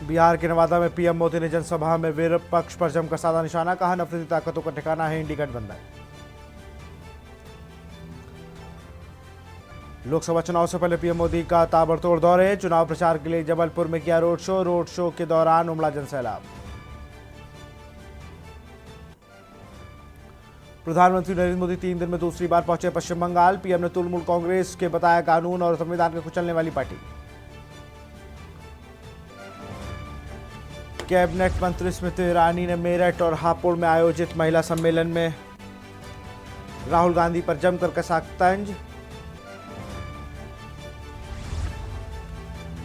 बिहार के नवादा में पीएम मोदी ने जनसभा में विपक्ष पर जमकर साधा निशाना, कहा नफरती ताकतों का ठिकाना है इंडी गठबंधन। लोकसभा चुनाव से पहले पीएम मोदी का ताबड़तोड़ दौरे, चुनाव प्रचार के लिए जबलपुर में किया रोड शो के दौरान उमड़ा जनसैलाब। प्रधानमंत्री नरेंद्र मोदी 3 दिन में दूसरी बार पहुंचे पश्चिम बंगाल, पीएम ने तृणमूल कांग्रेस के बताया कानून और संविधान को कुचलने वाली पार्टी। कैबिनेट मंत्री स्मृति ईरानी ने मेरठ और हापुड़ में आयोजित महिला सम्मेलन में राहुल गांधी पर जमकर कसा तंज।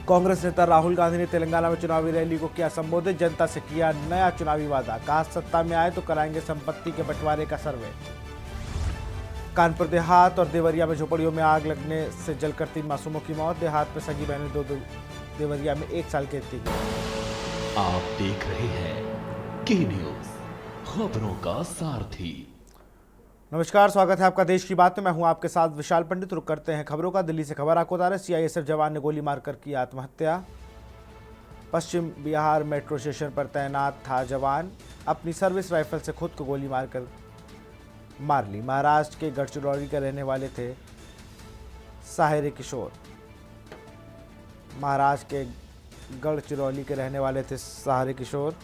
कांग्रेस नेता राहुल गांधी ने तेलंगाना में चुनावी रैली को किया संबोधित, जनता से किया नया चुनावी वादा, कहा सत्ता में आए तो कराएंगे संपत्ति के बंटवारे का सर्वे। कानपुर देहात और देवरिया में झोपड़ियों में आग लगने से जलकर 3 मासूमों की मौत, देहात में सगी बहनें 2 देवरिया में 1 साल कैद की गई। आप देख रहे हैं के न्यूज, खबरों का सारथी। नमस्कार, स्वागत है आपका देश की बात में। मैं हूं आपके साथ विशाल पंडित। रुक करते हैं खबरों का। दिल्ली से खबर आपको बता रहे, सीआईएसएफ जवान ने गोली मारकर की आत्महत्या। पश्चिम बिहार मेट्रो स्टेशन पर तैनात था जवान, अपनी सर्विस राइफल से खुद को गोली मारकर मार ली। महाराष्ट्र के गढ़चिरौली के रहने वाले थे साहिर किशोर। महाराष्ट्र के गढ़चिरौली के रहने वाले थे साहिर किशोर।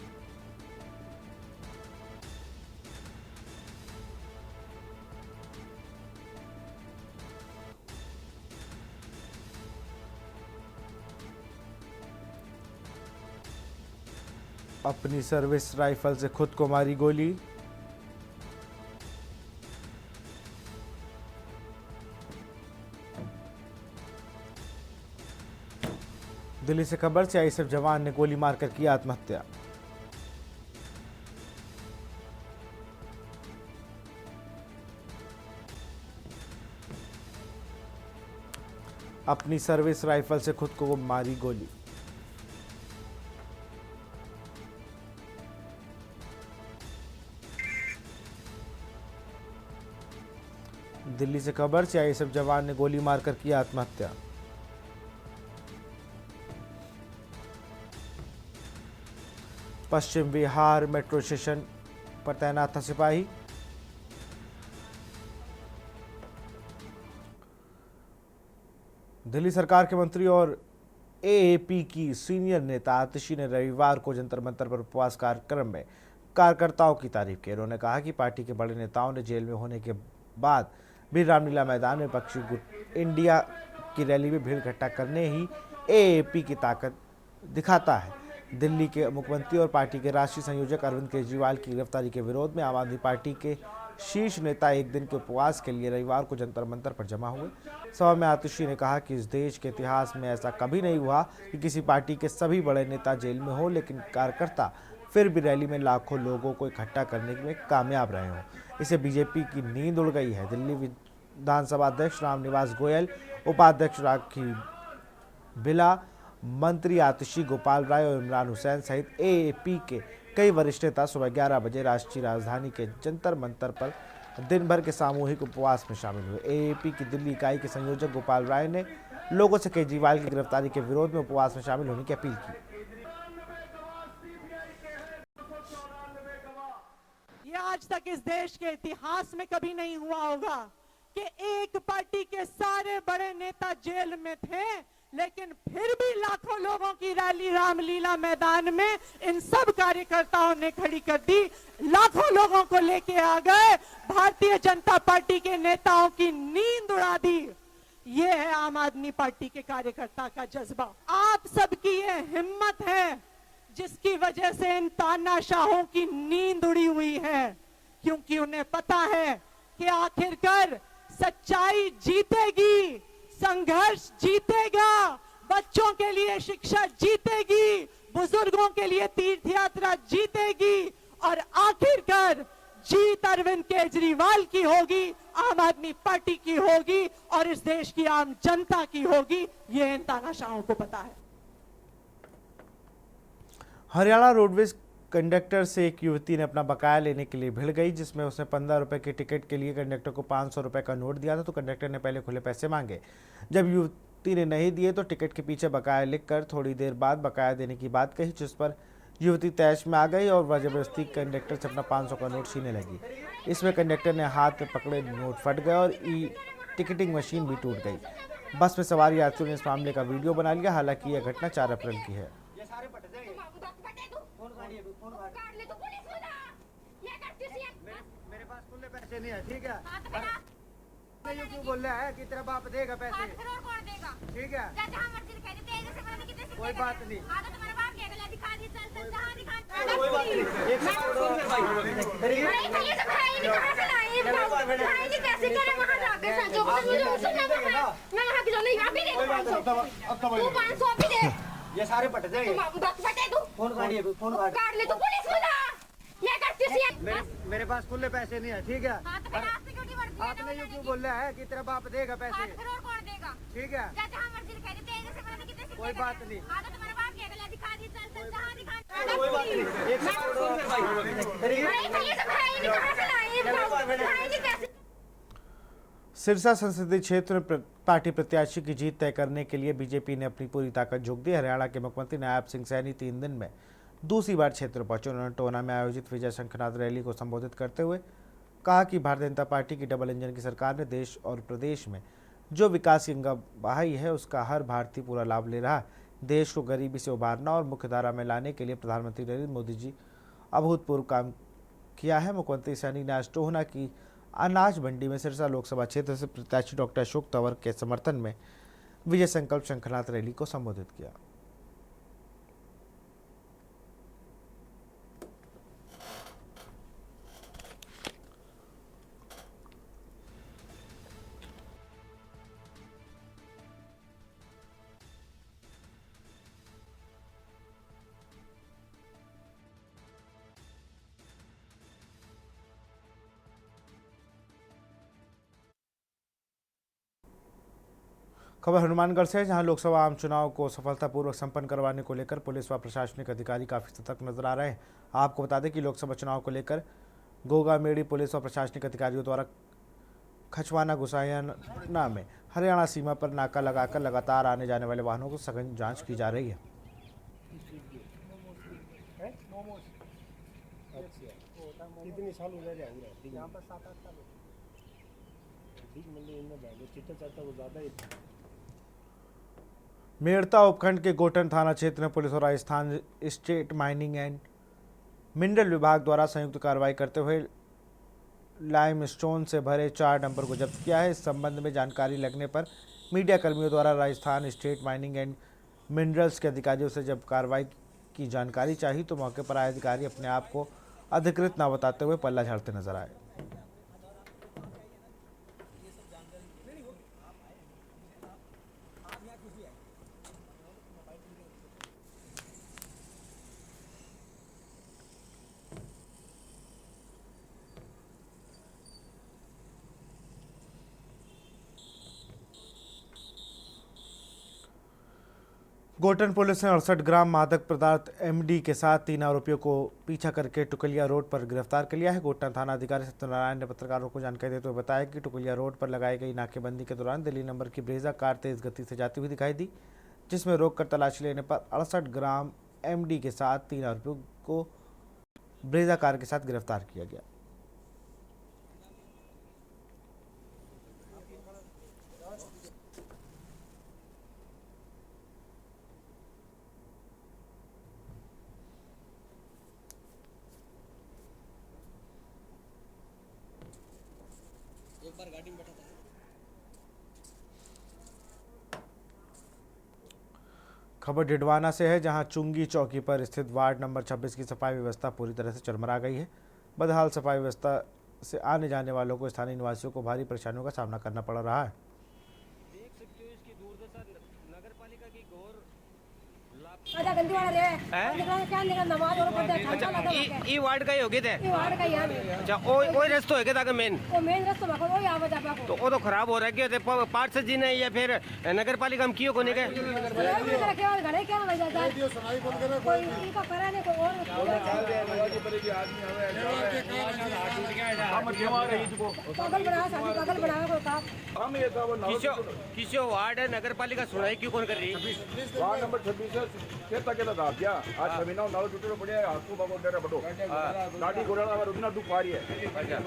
अपनी सर्विस राइफल से खुद को मारी गोली। दिल्ली से खबर, सीआईएसएफ जवान ने गोली मारकर की आत्महत्या। अपनी सर्विस राइफल से खुद को मारी गोली। दिल्ली से खबर, सीआईएसएफ जवान ने गोली मारकर की आत्महत्या। पश्चिम बिहार मेट्रो स्टेशन पर तैनात था सिपाही। दिल्ली सरकार के मंत्री और एएपी की सीनियर नेता आतिशी ने रविवार को जंतर मंतर पर उपवास कार्यक्रम में कार्यकर्ताओं की तारीफ की। उन्होंने कहा कि पार्टी के बड़े नेताओं ने जेल में होने के बाद भी रामलीला मैदान में विपक्षी गुट इंडिया की रैली में भीड़ इकट्ठा करने ही एएपी की ताकत दिखाता है। दिल्ली के मुख्यमंत्री और पार्टी के राष्ट्रीय संयोजक अरविंद केजरीवाल की गिरफ्तारी के विरोध में आम आदमी पार्टी के शीर्ष नेता 1 दिन के उपवास के लिए रविवार को जंतर मंतर पर जमा हुए। सभा में आतिशी ने कहा कि इस देश के इतिहास में ऐसा कभी नहीं हुआ कि किसी पार्टी के सभी बड़े नेता जेल में हो, लेकिन कार्यकर्ता फिर भी रैली में लाखों लोगों को इकट्ठा करने में कामयाब रहे हों। इसे बीजेपी की नींद उड़ गई है। दिल्ली विधानसभा अध्यक्ष रामनिवास गोयल, उपाध्यक्ष राखी बिला, मंत्री आतिशी, गोपाल राय और इमरान हुसैन सहित एएपी के कई वरिष्ठ नेता सुबह 11 बजे राष्ट्रीय राजधानी के जंतर मंतर पर दिन भर के सामूहिक उपवास में शामिल हुए। एएपी की दिल्ली इकाई के संयोजक गोपाल राय ने लोगों से केजरीवाल की गिरफ्तारी के विरोध में उपवास में शामिल होने की अपील की। ये आज तक इस देश के इतिहास में कभी नहीं हुआ होगा कि एक पार्टी के सारे बड़े नेता जेल में थे, लेकिन फिर भी लाखों लोगों की रैली रामलीला मैदान में इन सब कार्यकर्ताओं ने खड़ी कर दी। लाखों लोगों को लेके आ गए, भारतीय जनता पार्टी के नेताओं की नींद उड़ा दी। ये है आम आदमी पार्टी के कार्यकर्ता का जज्बा। आप सबकी ये हिम्मत है जिसकी वजह से इन तानाशाहों की नींद उड़ी हुई है, क्योंकि उन्हें पता है कि आखिरकार सच्चाई जीतेगी, संघर्ष जीतेगा, बच्चों के लिए शिक्षा जीतेगी, बुजुर्गों के लिए तीर्थ यात्रा जीतेगी और आखिरकार जीत अरविंद केजरीवाल की होगी, आम आदमी पार्टी की होगी और इस देश की आम जनता की होगी। ये इन तानाशाहों को पता है। हरियाणा रोडवेज कंडक्टर से एक युवती ने अपना बकाया लेने के लिए भिड़ गई, जिसमें उसने 15 रुपए के टिकट के लिए कंडक्टर को 500 रुपए का नोट दिया था, तो कंडक्टर ने पहले खुले पैसे मांगे। जब ने नहीं दिए तो टिकट के पीछे बकाया लिखकर थोड़ी देर बाद बकाया देने की बात कही, जिस पर युवती तैश में आ गई और जबरदस्ती कंडक्टर से अपना 500 का नोट छीनने लगी। इसमें कंडक्टर ने हाथ में पकड़े नोट फट गए और ई टिकटिंग मशीन भी टूट गई। बस में सवार यात्रियों ने इस मामले का वीडियो बना लिया। हालांकि यह घटना 4 अप्रैल की है। मेरे पास खुले पैसे नहीं है, ठीक है? ये क्यों बोल रहा है कि तेरा बाप देगा पैसे? ठीक है, कोई बात नहीं। ये सारे पट जाएंगे। फोन काट ले तो पुलिस बुला। मैं करती हूं। मेरे पास खुले पैसे नहीं है, ठीक है? आपने ये क्यों बोल रहा है कि तेरा बाप देगा पैसे? ठीक है, कोई बात नहीं। सिरसा संसदीय क्षेत्र में पार्टी प्रत्याशी की जीत तय करने के लिए बीजेपी ने अपनी पूरी ताकत झोंक दी। हरियाणा के मुख्यमंत्री नायब सिंह सैनी 3 दिन में दूसरी बार क्षेत्र पहुंचे। उन्होंने टोना में आयोजित विजय शंखनाद रैली को संबोधित करते हुए कहा कि भारतीय जनता पार्टी की डबल इंजन की सरकार ने देश और प्रदेश में जो विकास की गंगा बहाई है उसका हर भारतीय पूरा लाभ ले रहा है। देश को गरीबी से उबारना और मुख्य धारा में लाने के लिए प्रधानमंत्री नरेंद्र मोदी जी अभूतपूर्व काम किया है। मुख्यमंत्री सैनी ने आज टोहना की अनाज मंडी में सिरसा लोकसभा क्षेत्र से प्रत्याशी डॉक्टर अशोक तंवर के समर्थन में विजय संकल्प शंखनाद रैली को संबोधित किया। खबर हनुमानगढ़ से है, जहां लोकसभा आम चुनाव को सफलतापूर्वक संपन्न करवाने को लेकर पुलिस व प्रशासनिक अधिकारी काफी सतर्क नजर आ रहे हैं। आपको बता दें कि लोकसभा चुनाव को लेकर गोगामेड़ी पुलिस व प्रशासनिक अधिकारियों द्वारा खचवाना गुसायाना में हरियाणा सीमा पर नाका लगाकर लगातार आने जाने वाले वाहनों को सघन जांच की जा रही है। कितनी साल हो गए यहाँ पर? 7-8 साल हो गए। मेड़ता उपखंड के गोटन थाना क्षेत्र में पुलिस और Rajasthan state mining and mineral विभाग द्वारा संयुक्त कार्रवाई करते हुए लाइमस्टोन से भरे 4 डंपर को जब्त किया है। इस संबंध में जानकारी लगने पर मीडिया कर्मियों द्वारा Rajasthan state mining and minerals के अधिकारियों से जब कार्रवाई की जानकारी चाहिए तो मौके पर आए अधिकारी अपने आप को अधिकृत न बताते हुए पल्ला झाड़ते नजर आए। गोटन पुलिस ने 68 ग्राम मादक पदार्थ एमडी के साथ 3 आरोपियों को पीछा करके टुकलिया रोड पर गिरफ्तार कर लिया है। गोटन थाना अधिकारी सत्यनारायण ने पत्रकारों को जानकारी देते हुए बताया कि टुकलिया रोड पर लगाई गई नाकेबंदी के दौरान दिल्ली नंबर की ब्रेजा कार तेज गति से जाती हुई दिखाई दी, जिसमें रोककर तलाशी लेने पर 68 ग्राम एमडी के साथ 3 आरोपियों को ब्रेजा कार के साथ गिरफ्तार किया गया। एक बार गाड़ी में बैठा था। खबर डिडवाना से है, जहां चुंगी चौकी पर स्थित वार्ड नंबर 26 की सफाई व्यवस्था पूरी तरह से चरमरा गई है। बदहाल सफाई व्यवस्था से आने जाने वालों को स्थानीय निवासियों को भारी परेशानियों का सामना करना पड़ रहा है। देख सकते हो इसकी दुर्दशा। नगर पालिका की घोर अच्छा गंदी वाला रे निकला क्या निकला नमाज और पढ़ते अच्छा लगा ई वार्ड का ही हो गए थे। ये वार्ड का यार अच्छा ओई रास्ता है के मेन वो मेन रास्ता में कोई आवा जाबा को तो वो तो खराब हो रहा है थे पार्षद जी ने या फिर नगर पालिका में कियो को नहीं गए घरे क्या लग जाता है कोई इनका करा नहीं कोई और पागल बना साथी पागल बना को काम किसो वार्ड है नगर पालिका सुनाई क्यों कौन कर रही वार्ड नंबर 26 से केता केता था क्या आज समीना नाल टूटे पड़े हाथू बाबू डेरा बडो गाड़ी घोड़ा और उतना दुख आ रही है। अच्छा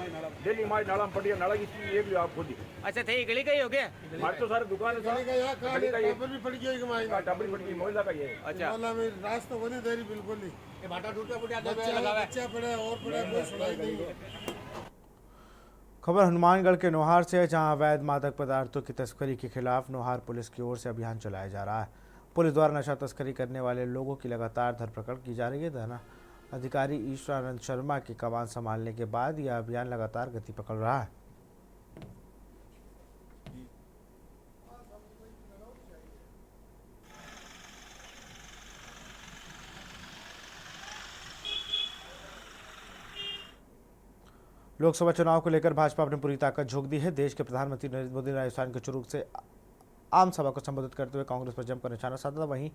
दिल्ली माई नाला पड़ी है नाला की एक भी आप खुद ही अच्छा थे गली का ही हो गया हमारे तो सारे दुकान है गली का टबर भी पड़ गई मोहल्ला का ये। अच्छा रास्ता बनी देरी बिल्कुल ही भाटा टूटा पड़ा बच्चा पड़े और पड़े कोई सुनाई नहीं। खबर हनुमानगढ़ के नोहार से है, जहां अवैध मादक पदार्थों की तस्करी के खिलाफ नोहार पुलिस की ओर से अभियान चलाया जा रहा है। पुलिस द्वारा नशा तस्करी करने वाले लोगों की लगातार धरपकड़ की जा रही है। थाना अधिकारी ईश्वरानंद शर्मा की कमान संभालने के बाद यह अभियान लगातार गति पकड़ रहा है। लोकसभा चुनाव को लेकर भाजपा अपनी पूरी ताकत झोंक दी है। देश के प्रधानमंत्री नरेंद्र मोदी ने राजस्थान के चुरूक से आम सभा को संबोधित करते हुए कांग्रेस पर जमकर निशाना साधा। वहीं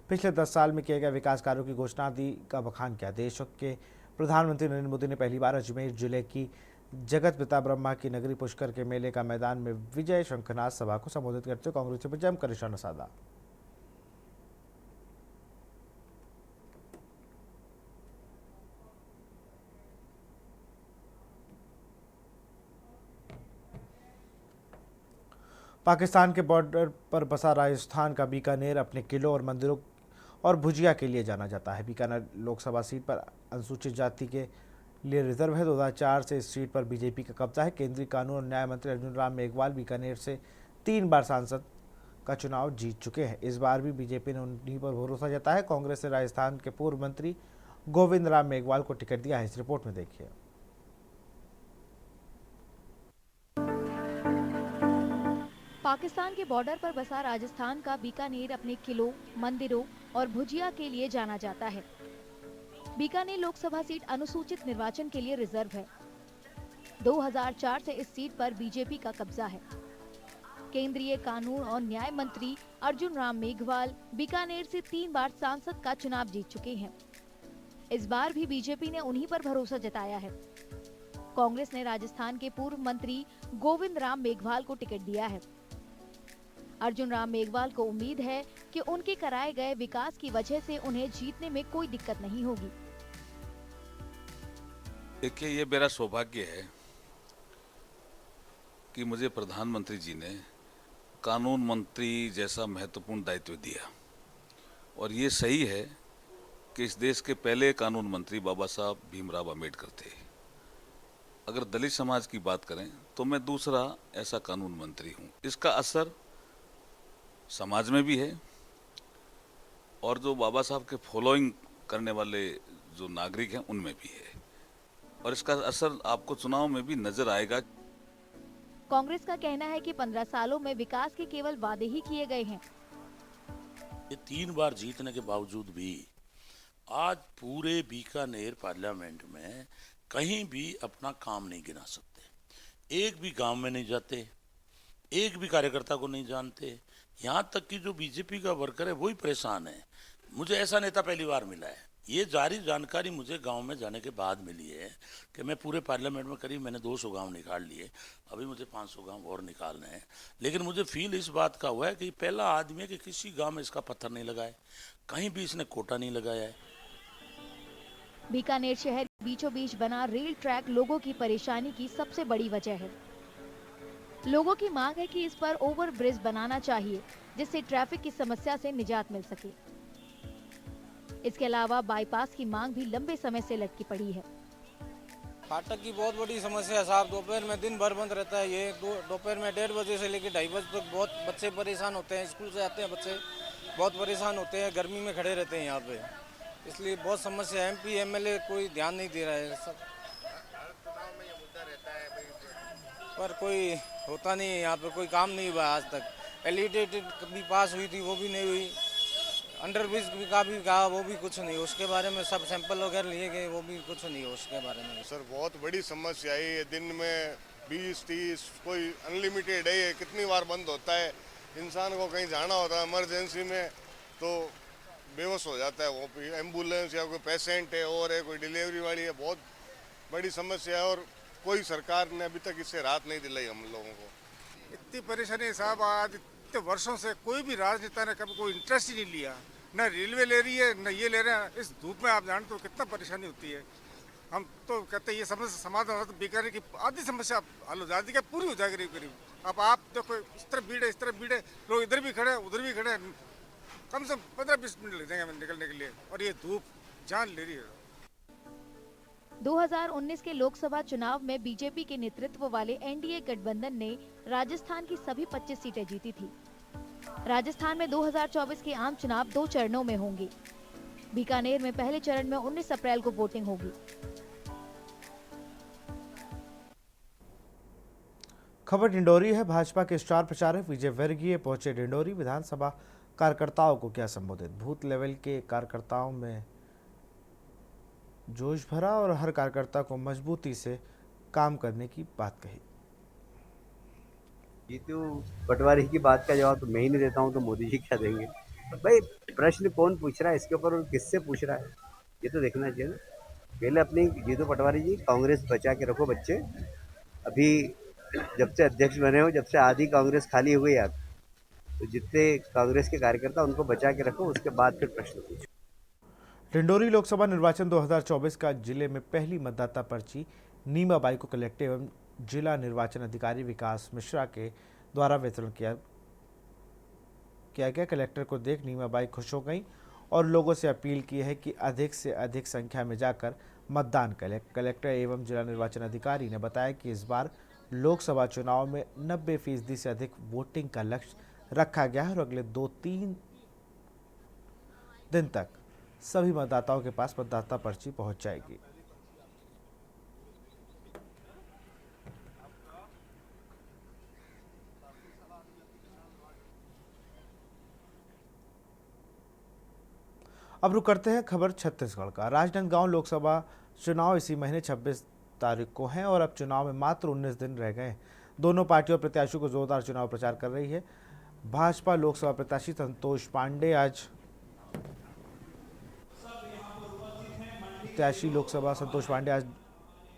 पिछले 10 साल में किए गए विकास कार्यों की घोषणा दी का बखान किया। देश के प्रधानमंत्री नरेंद्र मोदी ने पहली बार अजमेर जिले की जगत पिता ब्रह्मा की नगरी पुष्कर के मेले का मैदान में विजय शंखनाद सभा को संबोधित करते हुए कांग्रेस पर जमकर निशाना साधा। पाकिस्तान के बॉर्डर पर बसा राजस्थान का बीकानेर अपने किलों और मंदिरों और भुजिया के लिए जाना जाता है। बीकानेर लोकसभा सीट पर अनुसूचित जाति के लिए रिजर्व है। 2004 से इस सीट पर बीजेपी का कब्जा है। केंद्रीय कानून और न्याय मंत्री अर्जुन राम मेघवाल बीकानेर से 3 बार सांसद का चुनाव जीत चुके हैं। इस बार भी बीजेपी ने उन्हीं पर भरोसा जताया है। कांग्रेस ने राजस्थान के पूर्व मंत्री गोविंद राम मेघवाल को टिकट दिया है। इस रिपोर्ट में देखिए। पाकिस्तान के बॉर्डर पर बसा राजस्थान का बीकानेर अपने किलों, मंदिरों और भुजिया के लिए जाना जाता है। बीकानेर लोकसभा सीट अनुसूचित निर्वाचन के लिए रिजर्व है। 2004 से इस सीट पर बीजेपी का कब्जा है। केंद्रीय कानून और न्याय मंत्री अर्जुन राम मेघवाल बीकानेर से 3 बार सांसद का चुनाव जीत चुके हैं। इस बार भी बीजेपी ने उन्हीं पर भरोसा जताया है। कांग्रेस ने राजस्थान के पूर्व मंत्री गोविंद राम मेघवाल को टिकट दिया है। अर्जुन राम मेघवाल को उम्मीद है कि उनके कराए गए विकास की वजह से उन्हें जीतने में कोई दिक्कत नहीं होगी। देखिए, ये मेरा सौभाग्य है कि मुझे प्रधानमंत्री जी ने कानून मंत्री जैसा महत्वपूर्ण दायित्व दिया और ये सही है कि इस देश के पहले कानून मंत्री बाबा साहब भीमराव अम्बेडकर थे। अगर दलित समाज की बात करें तो मैं दूसरा ऐसा कानून मंत्री हूँ। इसका असर समाज में भी है और जो बाबा साहब के फॉलोइंग करने वाले जो नागरिक हैं उनमें भी है और इसका असर आपको चुनाव में भी नजर आएगा। कांग्रेस का कहना है कि 15 सालों में विकास के केवल वादे ही किए गए हैं। ये 3 बार जीतने के बावजूद भी आज पूरे बीकानेर पार्लियामेंट में कहीं भी अपना काम नहीं गिना सकते। एक भी गांव में नहीं जाते, एक भी कार्यकर्ता को नहीं जानते। यहाँ तक कि जो बीजेपी का वर्कर है वही परेशान है। मुझे ऐसा नेता पहली बार मिला है। ये जारी जानकारी मुझे गांव में जाने के बाद मिली है कि मैं पूरे पार्लियामेंट में करीब मैंने 200 गांव निकाल लिए, अभी मुझे 500 गांव और निकालने हैं। लेकिन मुझे फील इस बात का हुआ है कि पहला आदमी है कि किसी गांव में इसका पत्थर नहीं लगा है, कहीं भी इसने कोटा नहीं लगाया है। बीकानेर शहर बीचों बीच बना रेल ट्रैक लोगों की परेशानी की सबसे बड़ी वजह है। लोगों की मांग है कि इस पर ओवर ब्रिज बनाना चाहिए जिससे ट्रैफिक की समस्या से निजात मिल सके। इसके अलावा बाईपास की मांग भी लंबे समय से लटकी पड़ी है। फाटक की बहुत बड़ी समस्या है साहब। दोपहर में दिन भर बंद रहता है। ये दोपहर में 1:30 बजे से लेकर 2:30 बजे तक बहुत बच्चे परेशान होते हैं। स्कूल से आते हैं बच्चे बहुत परेशान होते हैं, गर्मी में खड़े रहते हैं यहाँ पे, इसलिए बहुत समस्या। MP MLA कोई ध्यान नहीं दे रहा है सब, पर कोई होता नहीं है यहाँ पे, कोई काम नहीं हुआ आज तक। LED भी पास हुई थी वो भी नहीं हुई। अंडर ब्रिज का भी कहा, वो भी कुछ नहीं, उसके बारे में सब सैंपल वगैरह लिए गए, वो भी कुछ नहीं उसके बारे में। सर बहुत बड़ी समस्या है ये, दिन में 20-30 कोई अनलिमिटेड है, ये कितनी बार बंद होता है। इंसान को कहीं जाना होता है इमरजेंसी में तो बेहोश हो जाता है, वो एम्बुलेंस या कोई पेशेंट है और है कोई डिलीवरी वाली है, बहुत बड़ी समस्या है और कोई सरकार ने अभी तक इससे राहत नहीं दिलाई हम लोगों को। इतनी परेशानी साहब, आज इतने वर्षों से कोई भी राजनेता ने कभी कोई इंटरेस्ट ही नहीं लिया, न रेलवे ले रही है न ये ले रहे हैं। इस धूप में आप जानते हो कितना परेशानी होती है। हम तो कहते हैं ये समस्या समाधान हो तो बीकानेर की आधी समस्या हल हो जाती है, पूरी हो जाएगी करीब। अब आप देखो इस तरफ भीड़ है, इस तरफ भीड़ है, लोग इधर भी खड़े उधर भी खड़े, कम से कम 15-20 मिनट लग जाएंगे निकलने के लिए, और ये धूप जान ले रही है। 2019 के लोकसभा चुनाव में बीजेपी के नेतृत्व वाले एनडीए गठबंधन ने राजस्थान की सभी 25 सीटें जीती थी। राजस्थान में 2024 के आम चुनाव 2 चरणों में होंगे। बीकानेर में पहले चरण में 19 अप्रैल को वोटिंग होगी। खबर डिंडोरी है। भाजपा के स्टार प्रचारक विजय वर्गीय पहुंचे डिंडोरी। विधानसभा कार्यकर्ताओं को क्या संबोधित। बूथ लेवल के कार्यकर्ताओं में जोश भरा और हर कार्यकर्ता को मजबूती से काम करने की बात कही। जीतू पटवारी की बात का जवाब तो मैं ही नहीं देता हूं तो मोदी जी क्या देंगे। भाई प्रश्न कौन पूछ रहा है इसके ऊपर और किससे पूछ रहा है ये तो देखना चाहिए ना। पहले अपनी जीतू पटवारी जी कांग्रेस बचा के रखो बच्चे। अभी जब से अध्यक्ष बने हो, जब से आधी कांग्रेस खाली हो गई, आप तो जितने कांग्रेस के कार्यकर्ता उनको बचा के रखो, उसके बाद फिर प्रश्न पूछो। डिंडोरी लोकसभा निर्वाचन 2024 का जिले में पहली मतदाता पर्ची नीमाबाई को कलेक्टर एवं जिला निर्वाचन अधिकारी विकास मिश्रा के द्वारा वितरण किया गया। कलेक्टर को देख नीमाबाई खुश हो गई और लोगों से अपील की है कि अधिक से अधिक संख्या में जाकर मतदान करें। कलेक्टर एवं जिला निर्वाचन अधिकारी ने बताया कि इस बार लोकसभा चुनाव में 90% से अधिक वोटिंग का लक्ष्य रखा गया है और अगले 2-3 दिन तक सभी मतदाताओं के पास मतदाता पर्ची पहुंच जाएगी। अब रुक करते हैं खबर छत्तीसगढ़ का। राजनांदगांव लोकसभा चुनाव इसी महीने 26 तारीख को है और अब चुनाव में मात्र 19 दिन रह गए। दोनों पार्टियों और प्रत्याशियों को जोरदार चुनाव प्रचार कर रही है। भाजपा लोकसभा प्रत्याशी संतोष पांडे आज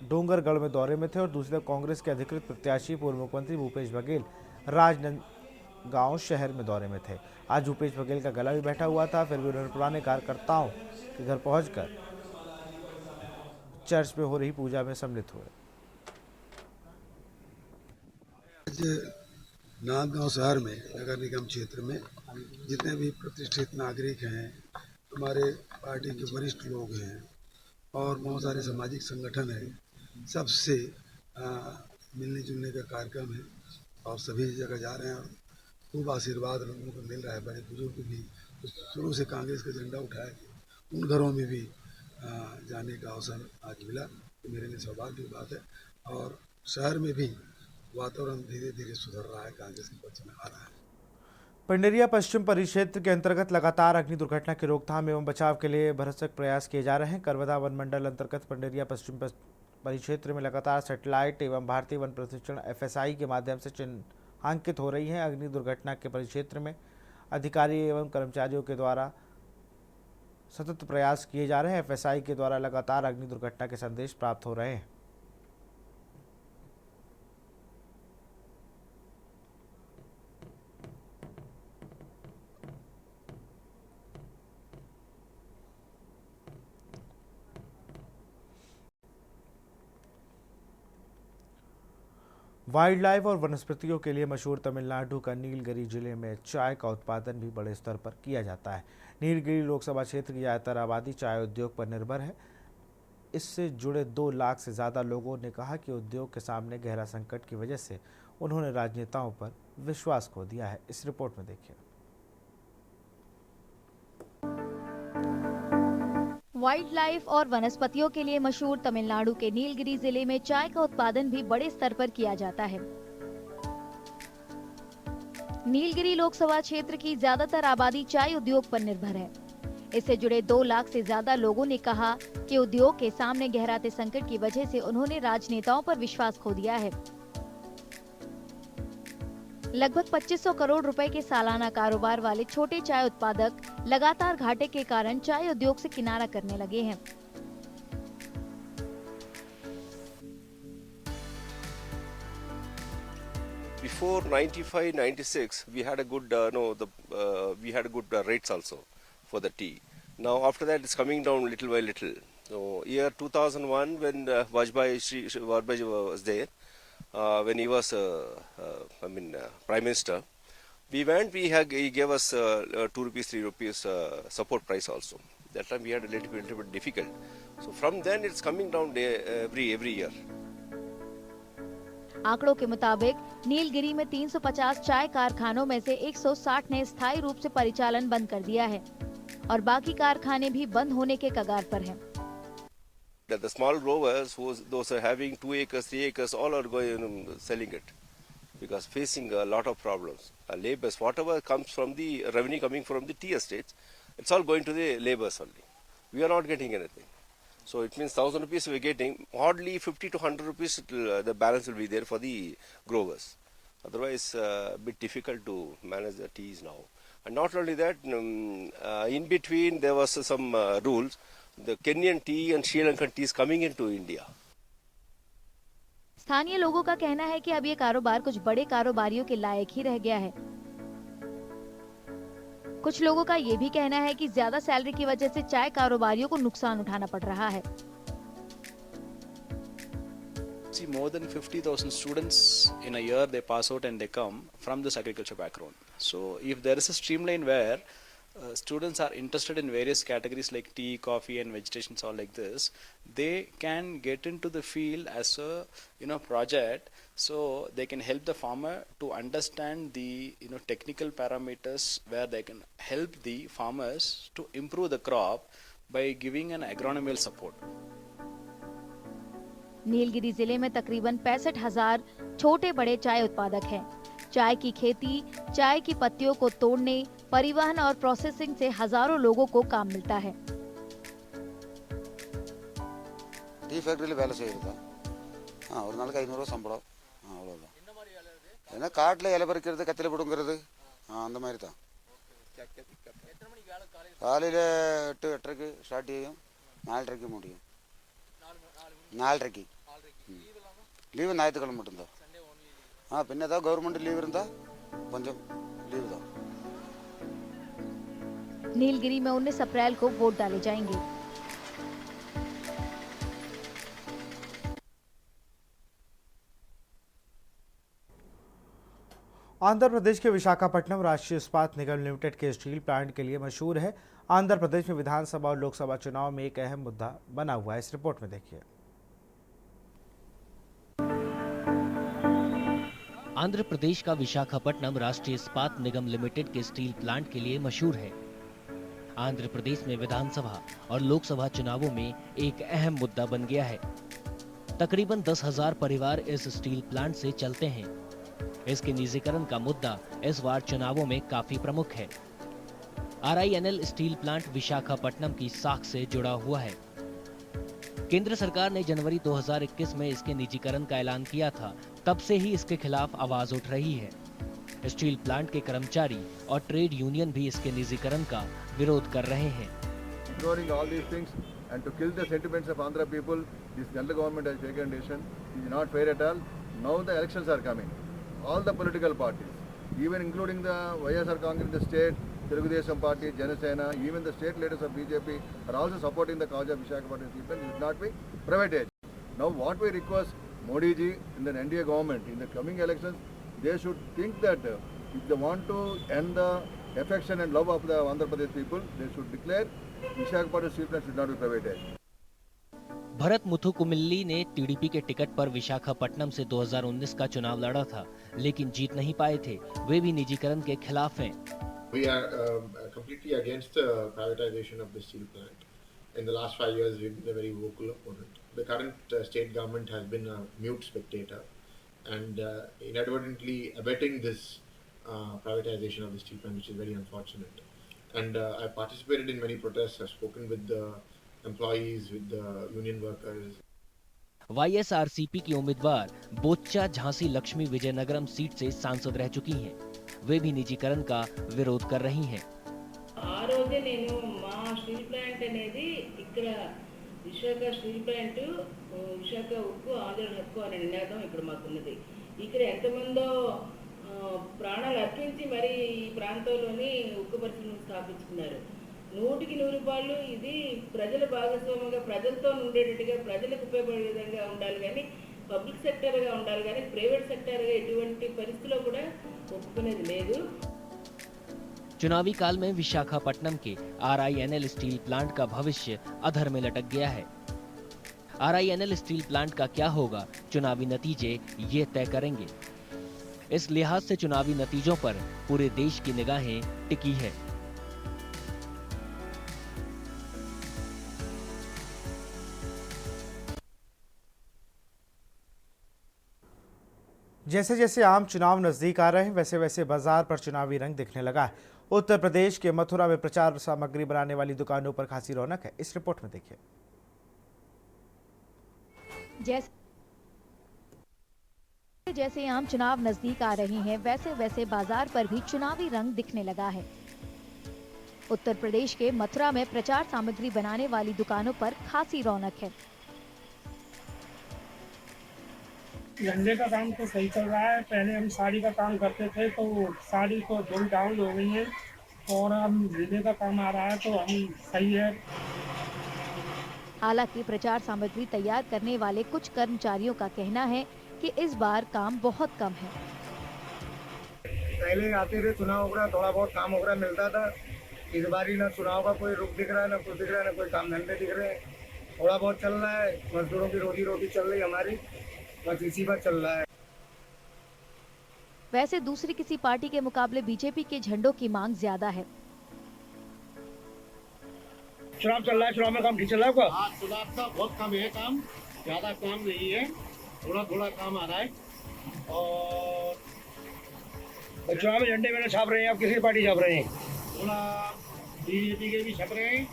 डोंगरगढ़ में दौरे में थे और दूसरे कांग्रेस के अधिकृत प्रत्याशी पूर्व मुख्यमंत्री भूपेश बघेल राजनांदगांव शहर में दौरे में थे। आज भूपेश बघेल का गला भी बैठा हुआ था, फिर भी उन्होंने पुराने कार्यकर्ताओं के घर पहुंचकर चर्च में हो रही पूजा में सम्मिलित हुए। नांदगांव शहर में नगर निगम क्षेत्र में जितने भी प्रतिष्ठित नागरिक हैं, हमारे पार्टी के वरिष्ठ लोग हैं और बहुत सारे सामाजिक संगठन हैं, सबसे मिलने जुलने का कार्यक्रम है और सभी जगह जा रहे हैं और खूब आशीर्वाद लोगों को मिल रहा है। बड़े बुजुर्ग भी शुरू से कांग्रेस का झंडा उठाया, उन घरों में भी जाने का अवसर आज मिला, तो मेरे लिए सौभाग्य की बात है। और शहर में भी वातावरण धीरे धीरे सुधर रहा है, कांग्रेस के पक्ष में आ रहा है। पंडेरिया पश्चिम परिक्षेत्र के अंतर्गत लगातार अग्नि दुर्घटना की रोकथाम एवं बचाव के लिए भरसक प्रयास किए जा रहे हैं। करवदा वन मंडल अंतर्गत पंडेरिया पश्चिम परिक्षेत्र में लगातार सैटेलाइट एवं भारतीय वन प्रशिक्षण FSI के माध्यम से चिन्हांकित हो रही हैं। अग्नि दुर्घटना के परिक्षेत्र में अधिकारी एवं कर्मचारियों के द्वारा सतत प्रयास किए जा रहे हैं। FSI के द्वारा लगातार अग्नि दुर्घटना के संदेश प्राप्त हो रहे हैं। वाइल्ड लाइफ और वनस्पतियों के लिए मशहूर तमिलनाडु का नीलगिरी जिले में चाय का उत्पादन भी बड़े स्तर पर किया जाता है। नीलगिरी लोकसभा क्षेत्र की ज़्यादातर आबादी चाय उद्योग पर निर्भर है। इससे जुड़े 2 लाख से ज़्यादा लोगों ने कहा कि उद्योग के सामने गहरा संकट की वजह से उन्होंने राजनेताओं पर विश्वास खो दिया है। इस रिपोर्ट में देखिए। वाइल्ड लाइफ और वनस्पतियों के लिए मशहूर तमिलनाडु के नीलगिरी जिले में चाय का उत्पादन भी बड़े स्तर पर किया जाता है। नीलगिरी लोकसभा क्षेत्र की ज्यादातर आबादी चाय उद्योग पर निर्भर है। इससे जुड़े 2 लाख से ज्यादा लोगों ने कहा कि उद्योग के सामने गहराते संकट की वजह से उन्होंने राजनेताओं पर विश्वास खो दिया है। लगभग 2500 करोड़ रुपए के सालाना कारोबार वाले छोटे चाय उत्पादक लगातार घाटे के कारण चाय उद्योग से किनारा करने लगे हैं। Before 95-96, we had a good we had good rates also for the tea. Now after that, it's coming down little by little. So year 2001, when Vajpayee was there, when he was Prime Minister, we went. He gave us 2 rupees, 3 rupees support price also. That time we had a little bit difficult. So from then it's coming down every year. आंकड़ों के मुताबिक नीलगिरी में 350 चाय कारखानों में से 160 ने स्थायी रूप से परिचालन बंद कर दिया है और बाकी कारखाने भी बंद होने के कगार पर हैं। The small growers, those are having 2 acres, 3 acres, all are going selling it because facing a lot of problems. Labours, whatever comes from the revenue coming from the tea estates, it's all going to the labours only. We are not getting anything. So it means 1,000 rupees we're getting, hardly 50 to 100 rupees the balance will be there for the growers. Otherwise, a bit difficult to manage the teas now. And not only that, in between there was some rules. The Kenyan tea and Sri Lankan tea is coming into India. स्थानीय लोगों का कहना है कि अब ये कारोबार कुछ बड़े कारोबारियों के लायक ही रह गया है। कुछ लोगों का ये भी कहना है कि ज्यादा सैलरी की वजह से चाय कारोबारियों को नुकसान उठाना पड़ रहा है। See, more than 50,000 students in a year they pass out and they come from this agriculture background. So if there is a streamline where students are interested in various categories like tea, coffee and vegetations, all like this, they can get into the field as a project, so they can help the farmer to understand the technical parameters where they can help the farmers to improve the crop by giving an agronomical support. Nilgiri जिले में तकरीबन 65,000 छोटे बड़े चाय उत्पादक हैं। चाय की खेती, चाय की पत्तियों को तोड़ने, परिवहन और प्रोसेसिंग से हजारों लोगों को काम मिलता है। டீ ஃபேக்டரியில் வேலை செய்கிறது ஒரு நாளைக்கு 500 ரூபா சம்பளம் அவ்வளோதான். ஏன்னா காட்டில் இலை பறிக்கிறது, கத்தில பிடுங்கிறது அந்த மாதிரி தான். காலையில் 8, 8:30 ஸ்டார்ட் செய்யும், 4:30 முடியும். 4:30 லீவு ஞாயிற்றுக்கிழமை மட்டும்தான். பின்ன ஏதாவது கவர்மெண்ட் லீவ் இருந்தால் கொஞ்சம் லீவு தான். नीलगिरी में 19 अप्रैल को वोट डाले जाएंगे। आंध्र प्रदेश के विशाखापट्टनम राष्ट्रीय इस्पात निगम लिमिटेड के स्टील प्लांट के लिए मशहूर है। आंध्र प्रदेश में विधानसभा और लोकसभा चुनाव में एक अहम मुद्दा बना हुआ है। इस रिपोर्ट में देखिए। आंध्र प्रदेश का विशाखापट्टनम राष्ट्रीय इस्पात निगम लिमिटेड के स्टील प्लांट के लिए मशहूर है। आंध्र प्रदेश में विधानसभा और लोकसभा चुनावों में एक अहम मुद्दा बन गया है। तकरीबन 10,000 परिवार इस स्टील प्लांट से चलते हैं। इसके निजीकरण का मुद्दा इस बार चुनावों में काफी प्रमुख है। RINL स्टील प्लांट विशाखापट्टनम की साख से जुड़ा हुआ है। केंद्र सरकार ने जनवरी 2021 में इसके निजीकरण का ऐलान किया था। तब से ही इसके खिलाफ आवाज उठ रही है। स्टील प्लांट के कर्मचारी और ट्रेड यूनियन भी इसके निजीकरण का विरोध कर रहे हैं। Ignoring all these things and to kill the sentiments of Andhra people, this central government has taken a decision. It is not fair at all. Now the elections are coming. All the political parties, even including the YSR Congress in the state, Telugu Desam Party, Janasena, even the state leaders of BJP are also supporting the cause of Visakhapatnam Steel Plant. It should not be privatized. Now what we request Modi ji in the NDA government in the coming elections, they should think that if they want to end the affection and love of the Andhra Pradesh people, they should declare Visakhapatnam Steel Plant should not be privatized. Bharat मुथुकुमिल्ली ने TDP के ticket पर विशाखापट्टनम से 2019 का चुनाव लड़ा था, लेकिन जीत नहीं पाए थे। वे भी निजीकरण के खिलाफ हैं। We are completely against the privatization of the steel plant. In the last 5 years, we've been a very vocal opponent. The current state government has been a mute spectator and inadvertently abetting this privatization of the steel plant, which is very unfortunate. And I participated in many protests. I've spoken with the employees, with the union workers. YSRCP की उम्मीदवार बोच्चा Jhansi Lakshmi Vizianagaram seat से सांसद रह चुकी हैं। वे भी निजीकरण का विरोध कर रही हैं। ఆ రోజే నేను మా స్టీల్ ప్లాంట్ అనేది ఇక్కడ విశాఖ స్టీల్ ప్లాంట్ విశాఖ ఉక్కు ఆంధ్ర హక్కు అనే నినాదం ఇక్కడ మాకున్నది. ఇక్కడ ఎంతమందో ప్రాణాలు అర్పించి మరి ఈ ప్రాంతంలోని ఉక్కు పరిశ్రమను స్థాపించుకున్నారు. 100% ఇది ప్రజల భాగస్వామ్యంగా ప్రజలతో ఉండేటట్టుగా ప్రజలకు ఉపయోగపడే విధంగా ఉండాలి కానీ పబ్లిక్ సెక్టర్గా ఉండాలి కానీ ప్రైవేట్ సెక్టర్గా ఎటువంటి పరిస్థితిలో కూడా ఒప్పుకునేది లేదు. चुनावी काल में विशाखापट्टनम के RINL स्टील प्लांट का भविष्य अधर में लटक गया है। RINL स्टील प्लांट का क्या होगा, चुनावी नतीजे ये तय करेंगे। इस लिहाज से चुनावी नतीजों पर पूरे देश की निगाहें टिकी है। जैसे जैसे आम चुनाव नजदीक आ रहे हैं वैसे वैसे बाजार पर चुनावी रंग दिखने लगा है। उत्तर प्रदेश के मथुरा में प्रचार सामग्री बनाने वाली दुकानों पर खासी रौनक है। इस रिपोर्ट में देखिए। जैसे आम चुनाव नजदीक आ रहे हैं वैसे वैसे बाजार पर भी चुनावी रंग दिखने लगा है। उत्तर प्रदेश के मथुरा में प्रचार सामग्री बनाने वाली दुकानों पर खासी रौनक है। झंडे का काम तो सही चल रहा है। पहले हम साड़ी का काम करते थे तो साड़ी तो थोड़ी डाउन हो गई है और अब झंडे का काम आ रहा है तो हम सही है। हालांकि प्रचार सामग्री तैयार करने वाले कुछ कर्मचारियों का कहना है कि इस बार काम बहुत कम है। पहले आते थे चुनाव वगैरह थोड़ा बहुत काम वगैरह मिलता था। इस बार ही ना चुनाव का कोई रुख दिख रहा है, ना कुछ दिख रहा है, ना कोई काम धंधे दिख रहे हैं। थोड़ा बहुत चल रहा है, मजदूरों की रोजी रोटी चल रही है हमारी, बस इसी पर चल रहा है। वैसे दूसरी किसी पार्टी के मुकाबले बीजेपी के झंडों की मांग ज्यादा है। चुनाव चल रहा है, चुनाव में काम ठीक चल रहा है। हाँ, चुनाव का बहुत कम है काम, ज्यादा काम नहीं है, थोड़ा थोड़ा काम आ रहा है। और चुनाव में झंडे मैंने छाप रहे हैं, आप किसी पार्टी छाप रहे हैं? थोड़ा बीजेपी के भी छप रहे हैं,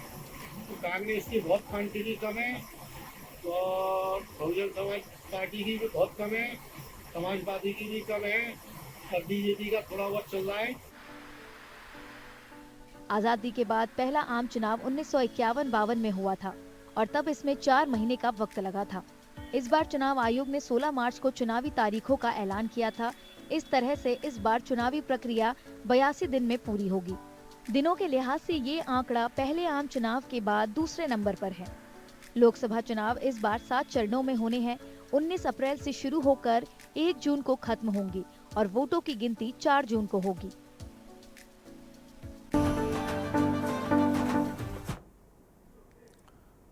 तो कांग्रेस की बहुत क्वांटिटी कम है और बहुजन समाज पार्टी की भी बहुत कम है, समाजवादी की भी कम है और बीजेपी का थोड़ा बहुत चल रहा है। आजादी के बाद पहला आम चुनाव 1951-52 में हुआ था और तब इसमें 4 महीने का वक्त लगा था। इस बार चुनाव आयोग ने 16 मार्च को चुनावी तारीखों का ऐलान किया था। इस तरह से इस बार चुनावी प्रक्रिया 82 दिन में पूरी होगी। दिनों के लिहाज से ये आंकड़ा पहले आम चुनाव के बाद दूसरे नंबर पर है। लोकसभा चुनाव इस बार 7 चरणों में होने हैं। 19 अप्रैल से शुरू होकर 1 जून को खत्म होंगी और वोटों की गिनती 4 जून को होगी।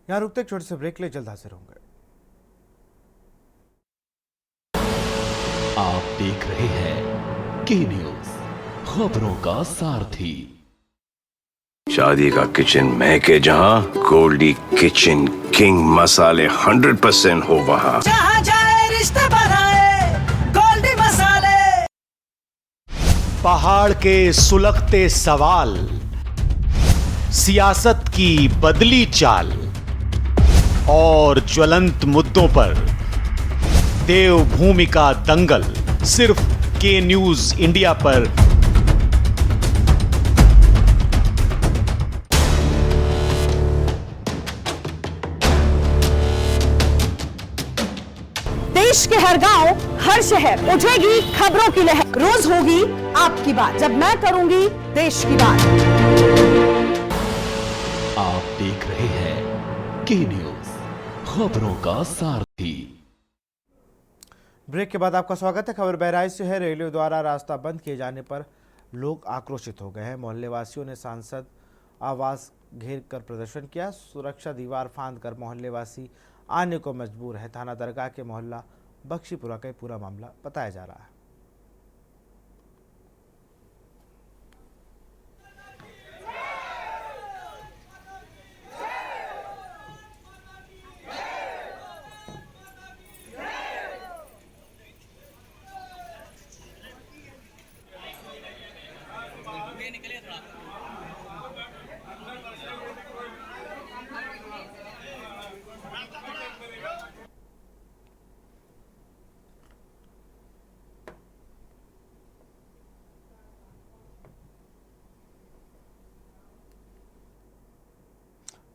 यहाँ रुकते एक छोटे से ब्रेक ले, जल्द हाजिर होंगे। आप देख रहे हैं के न्यूज, खबरों का सारथी। शादी का किचन महके जहां, गोल्डी किचन किंग मसाले 100% हो वहां। जहां जाए रिश्ते बनाए गोल्डी मसाले। पहाड़ के सुलगते सवाल, सियासत की बदली चाल और ज्वलंत मुद्दों पर देवभूमि का दंगल सिर्फ के न्यूज इंडिया पर। देश के हर गांव, हर शहर उठेगी खबरों की लहर। रोज होगी आपकी बात, जब मैं करूंगी देश की बात। आप देख रहे हैं के न्यूज, खबरों का सारथी। ब्रेक के बाद आपका स्वागत है। खबर बहराइच से है। रेलवे द्वारा रास्ता बंद किए जाने पर लोग आक्रोशित हो गए हैं। मोहल्ले वासियों ने सांसद आवास घेर कर प्रदर्शन किया। सुरक्षा दीवार फांद कर मोहल्ले वासी आने को मजबूर है। थाना दरगाह के मोहल्ला बख्शीपुरा का पूरा मामला बताया जा रहा है।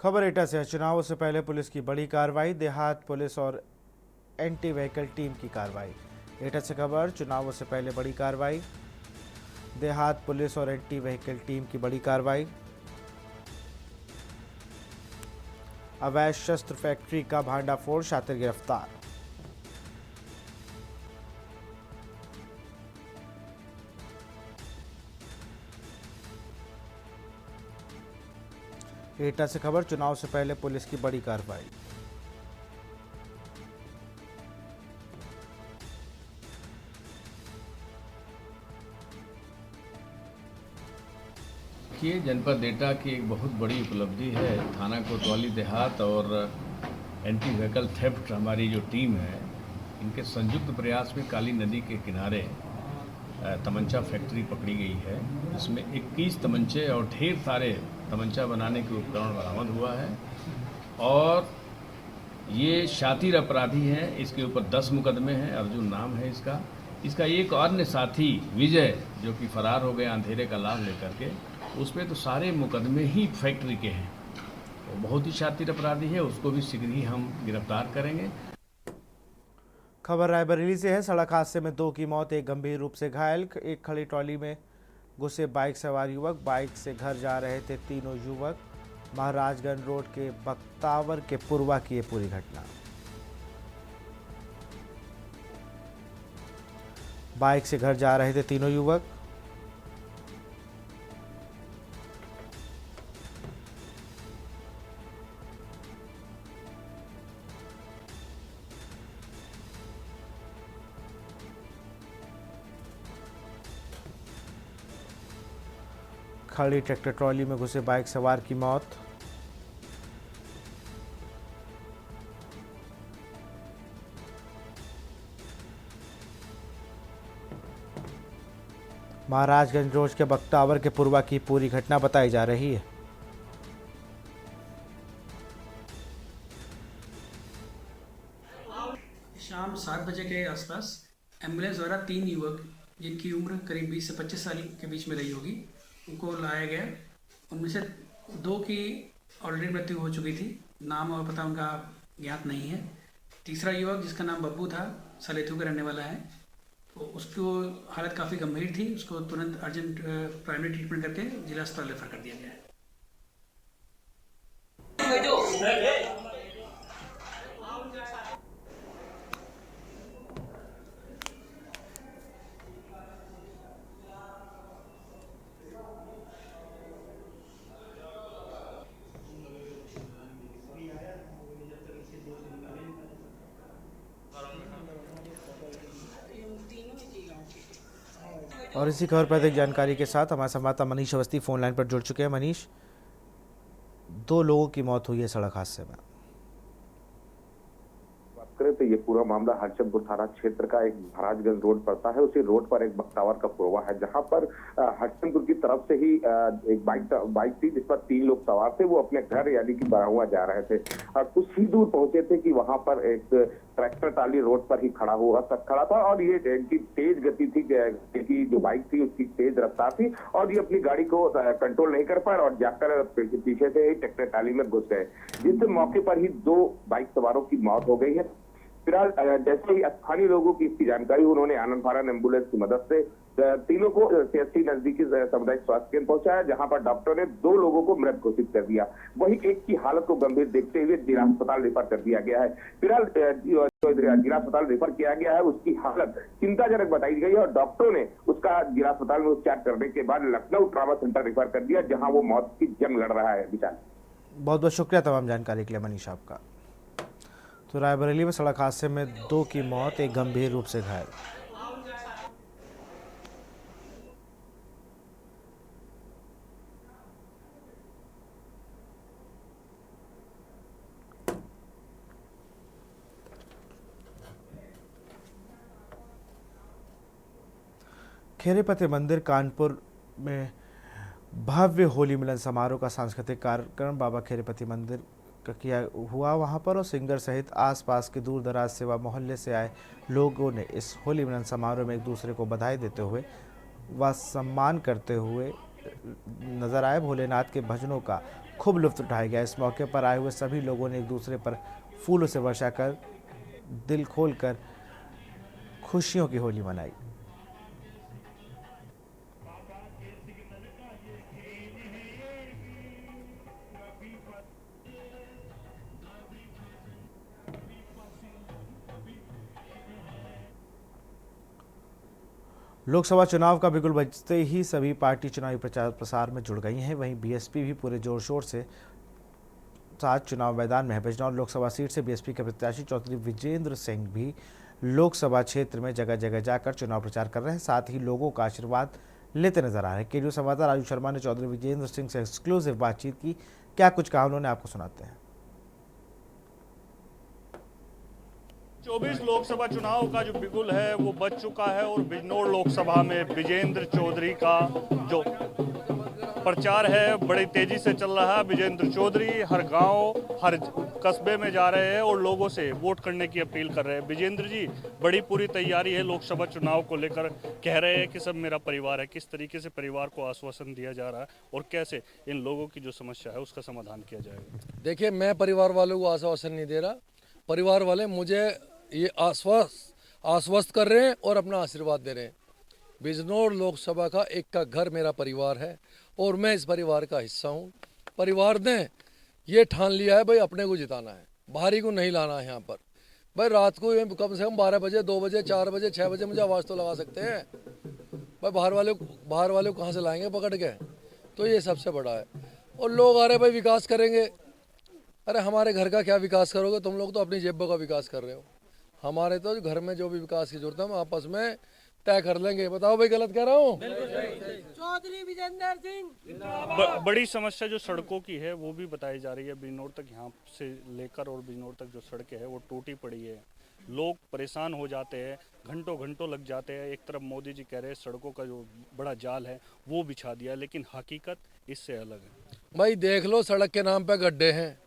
खबर एटा से है। चुनावों से पहले पुलिस की बड़ी कार्रवाई, देहात पुलिस और एंटी व्हीकल टीम की कार्रवाई। एटा से खबर, चुनावों से पहले बड़ी कार्रवाई, देहात पुलिस और एंटी व्हीकल टीम की बड़ी कार्रवाई। अवैध शस्त्र फैक्ट्री का भांडाफोड़, शातिर गिरफ्तार। एटा से खबर, चुनाव से पहले पुलिस की बड़ी कार्रवाई। ये जनपद एटा की एक बहुत बड़ी उपलब्धि है। थाना कोतवाली देहात और एंटी व्हीकल थेफ्ट हमारी जो टीम है, इनके संयुक्त प्रयास में काली नदी के किनारे तमंचा फैक्ट्री पकड़ी गई है, जिसमें 21 तमंचे और ढेर सारे तमंचा बनाने के उपकरण बरामद हुआ है। और ये शातिर अपराधी है, इसके ऊपर 10 मुकदमे हैं, अर्जुन नाम है इसका एक अन्य साथी विजय जो कि फरार हो गया अंधेरे का लाभ लेकर के, उस पर तो सारे मुकदमे ही फैक्ट्री के हैं। वो बहुत ही शातिर अपराधी है, उसको भी शीघ्र ही हम गिरफ्तार करेंगे। खबर रायबरेली से है। सड़क हादसे में 2 की मौत, एक गंभीर रूप से घायल। एक खड़ी ट्रॉली में घुसे बाइक सवार युवक, बाइक से घर जा रहे थे तीनों युवक। महाराजगंज रोड के बख्तावर के पूर्वा की ये पूरी घटना। बाइक से घर जा रहे थे तीनों युवक। खड़ी ट्रैक्टर ट्रॉली में घुसे बाइक सवार की मौत। महाराजगंज रोड के बख्तावर के पूर्वा की पूरी घटना बताई जा रही है। शाम 7 बजे के आसपास एम्बुलेंस द्वारा 3 युवक जिनकी उम्र करीब 20 से 25 साल के बीच में रही होगी, उनको लाया गया। उनमें से 2 की ऑलरेडी मृत्यु हो चुकी थी, नाम और पता उनका ज्ञात नहीं है। तीसरा युवक जिसका नाम बब्बू था, सलेथू का रहने वाला है, तो उसको हालत काफ़ी गंभीर थी, उसको तुरंत अर्जेंट प्राइमरी ट्रीटमेंट करके जिला अस्पताल रेफर कर दिया गया है। और इसी खबर पर अधिक जानकारी के साथ हमारे संवाददाता मनीष अवस्थी फोन लाइन पर जुड़ चुके हैं। मनीष, 2 लोगों की मौत हुई है सड़क हादसे में। बात करें तो ये पूरा मामला हरचंदपुर थाना क्षेत्र का एक महाराजगंज रोड पड़ता है। उसी रोड पर एक बख्तावर का पूर्वा है, जहां पर हरचंदपुर की तरफ से ही एक बाइक थी जिस पर 3 लोग सवार थे। वो अपने घर यानी कि बराहुआ जा रहे थे। कुछ ही दूर पहुंचे थे कि वहां पर एक ट्रैक्टर ट्राली रोड पर ही खड़ा था और ये इनकी तेज गति थी कि जो बाइक थी उसकी तेज रफ्तार थी और ये अपनी गाड़ी को कंट्रोल नहीं कर पाए और जाकर पीछे से ही ट्रैक्टर ट्राली में घुस गए, जिससे मौके पर ही 2 बाइक सवारों की मौत हो गई है। फिलहाल जैसे ही स्थानीय लोगों की इसकी जानकारी, उन्होंने आनंद फानन एम्बुलेंस की मदद से तीनों को सीएससी नजदीकी सामुदायिक स्वास्थ्य केंद्र पहुंचाया, जहां पर डॉक्टर ने 2 लोगों को मृत घोषित कर दिया। वहीं एक की हालत को गंभीर देखते हुए जिला अस्पताल रेफर कर दिया गया है। फिलहाल जिला अस्पताल रेफर किया गया है, उसकी हालत चिंताजनक बताई गई है और डॉक्टरों ने उसका जिला अस्पताल में उपचार करने के बाद लखनऊ ट्रॉमा सेंटर रेफर कर दिया, जहाँ वो मौत की जंग लड़ रहा है। विशाल, बहुत बहुत शुक्रिया तमाम जानकारी के लिए मनीष आपका। तो रायबरेली में सड़क हादसे में 2 की मौत, एक गंभीर रूप से घायल। खेरेपति मंदिर कानपुर में भव्य होली मिलन समारोह का सांस्कृतिक कार्यक्रम बाबा खेरेपति मंदिर का किया हुआ वहां पर, और सिंगर सहित आसपास के दूर दराज से व मोहल्ले से आए लोगों ने इस होली मिलन समारोह में एक दूसरे को बधाई देते हुए व सम्मान करते हुए नजर आए। भोलेनाथ के भजनों का खूब लुत्फ उठाया गया। इस मौके पर आए हुए सभी लोगों ने एक दूसरे पर फूलों से वर्षा कर दिल खोलकर खुशियों की होली मनाई। लोकसभा चुनाव का बिगुल बजते ही सभी पार्टी चुनावी प्रचार प्रसार में जुड़ गई हैं। वहीं बीएसपी भी पूरे जोर शोर से साथ चुनाव मैदान में है। बिजनौर लोकसभा सीट से बीएसपी के प्रत्याशी चौधरी विजेंद्र सिंह भी लोकसभा क्षेत्र में जगह जगह जाकर चुनाव प्रचार कर रहे हैं। साथ ही लोगों का आशीर्वाद लेते नजर आ रहे हैं। केडीयू संवाददाता राजू शर्मा ने चौधरी विजेंद्र सिंह से एक्सक्लूसिव बातचीत की। क्या कुछ कहा उन्होंने, आपको सुनाते हैं। 24 लोकसभा चुनाव का जो बिगुल है वो बज चुका है और बिजनौर लोकसभा में विजेंद्र चौधरी का जो प्रचार है बड़ी तेजी से चल रहा है। विजेंद्र चौधरी हर गांव हर कस्बे में जा रहे हैं और लोगों से वोट करने की अपील कर रहे हैं। विजेंद्र जी, बड़ी पूरी तैयारी है लोकसभा चुनाव को लेकर, कह रहे हैं कि सब मेरा परिवार है। किस तरीके से परिवार को आश्वासन दिया जा रहा है और कैसे इन लोगों की जो समस्या है उसका समाधान किया जाएगा? देखिए, मैं परिवार वालों को आश्वासन नहीं दे रहा। परिवार वाले मुझे ये आश्वस्त कर रहे हैं और अपना आशीर्वाद दे रहे हैं। बिजनौर लोकसभा का एक का घर मेरा परिवार है और मैं इस परिवार का हिस्सा हूँ। परिवार ने ये ठान लिया है भाई अपने को जिताना है, बाहरी को नहीं लाना है यहाँ पर। भाई रात को कम से कम 12 बजे, 2 बजे, 4 बजे, 6 बजे मुझे आवाज़ तो लगा सकते हैं। भाई बाहर वाले को कहाँ से लाएंगे पकड़ के? तो ये सबसे बड़ा है। और लोग आ रहे भाई विकास करेंगे। अरे हमारे घर का क्या विकास करोगे? तुम लोग तो अपनी जेबों का विकास कर रहे हो। हमारे तो घर में जो भी विकास की जरूरत है हम आपस में तय कर लेंगे। बताओ भाई, गलत कह रहा हूँ? चौधरी विजेंद्र सिंह। बड़ी समस्या जो सड़कों की है वो भी बताई जा रही है। बिजनौर तक यहाँ से लेकर और बिजनौर तक जो सड़कें हैं वो टूटी पड़ी है। लोग परेशान हो जाते हैं, घंटों घंटों लग जाते हैं। एक तरफ मोदी जी कह रहे हैं सड़कों का जो बड़ा जाल है वो बिछा दिया, लेकिन हकीकत इससे अलग है। भाई देख लो, सड़क के नाम पे गड्ढे हैं।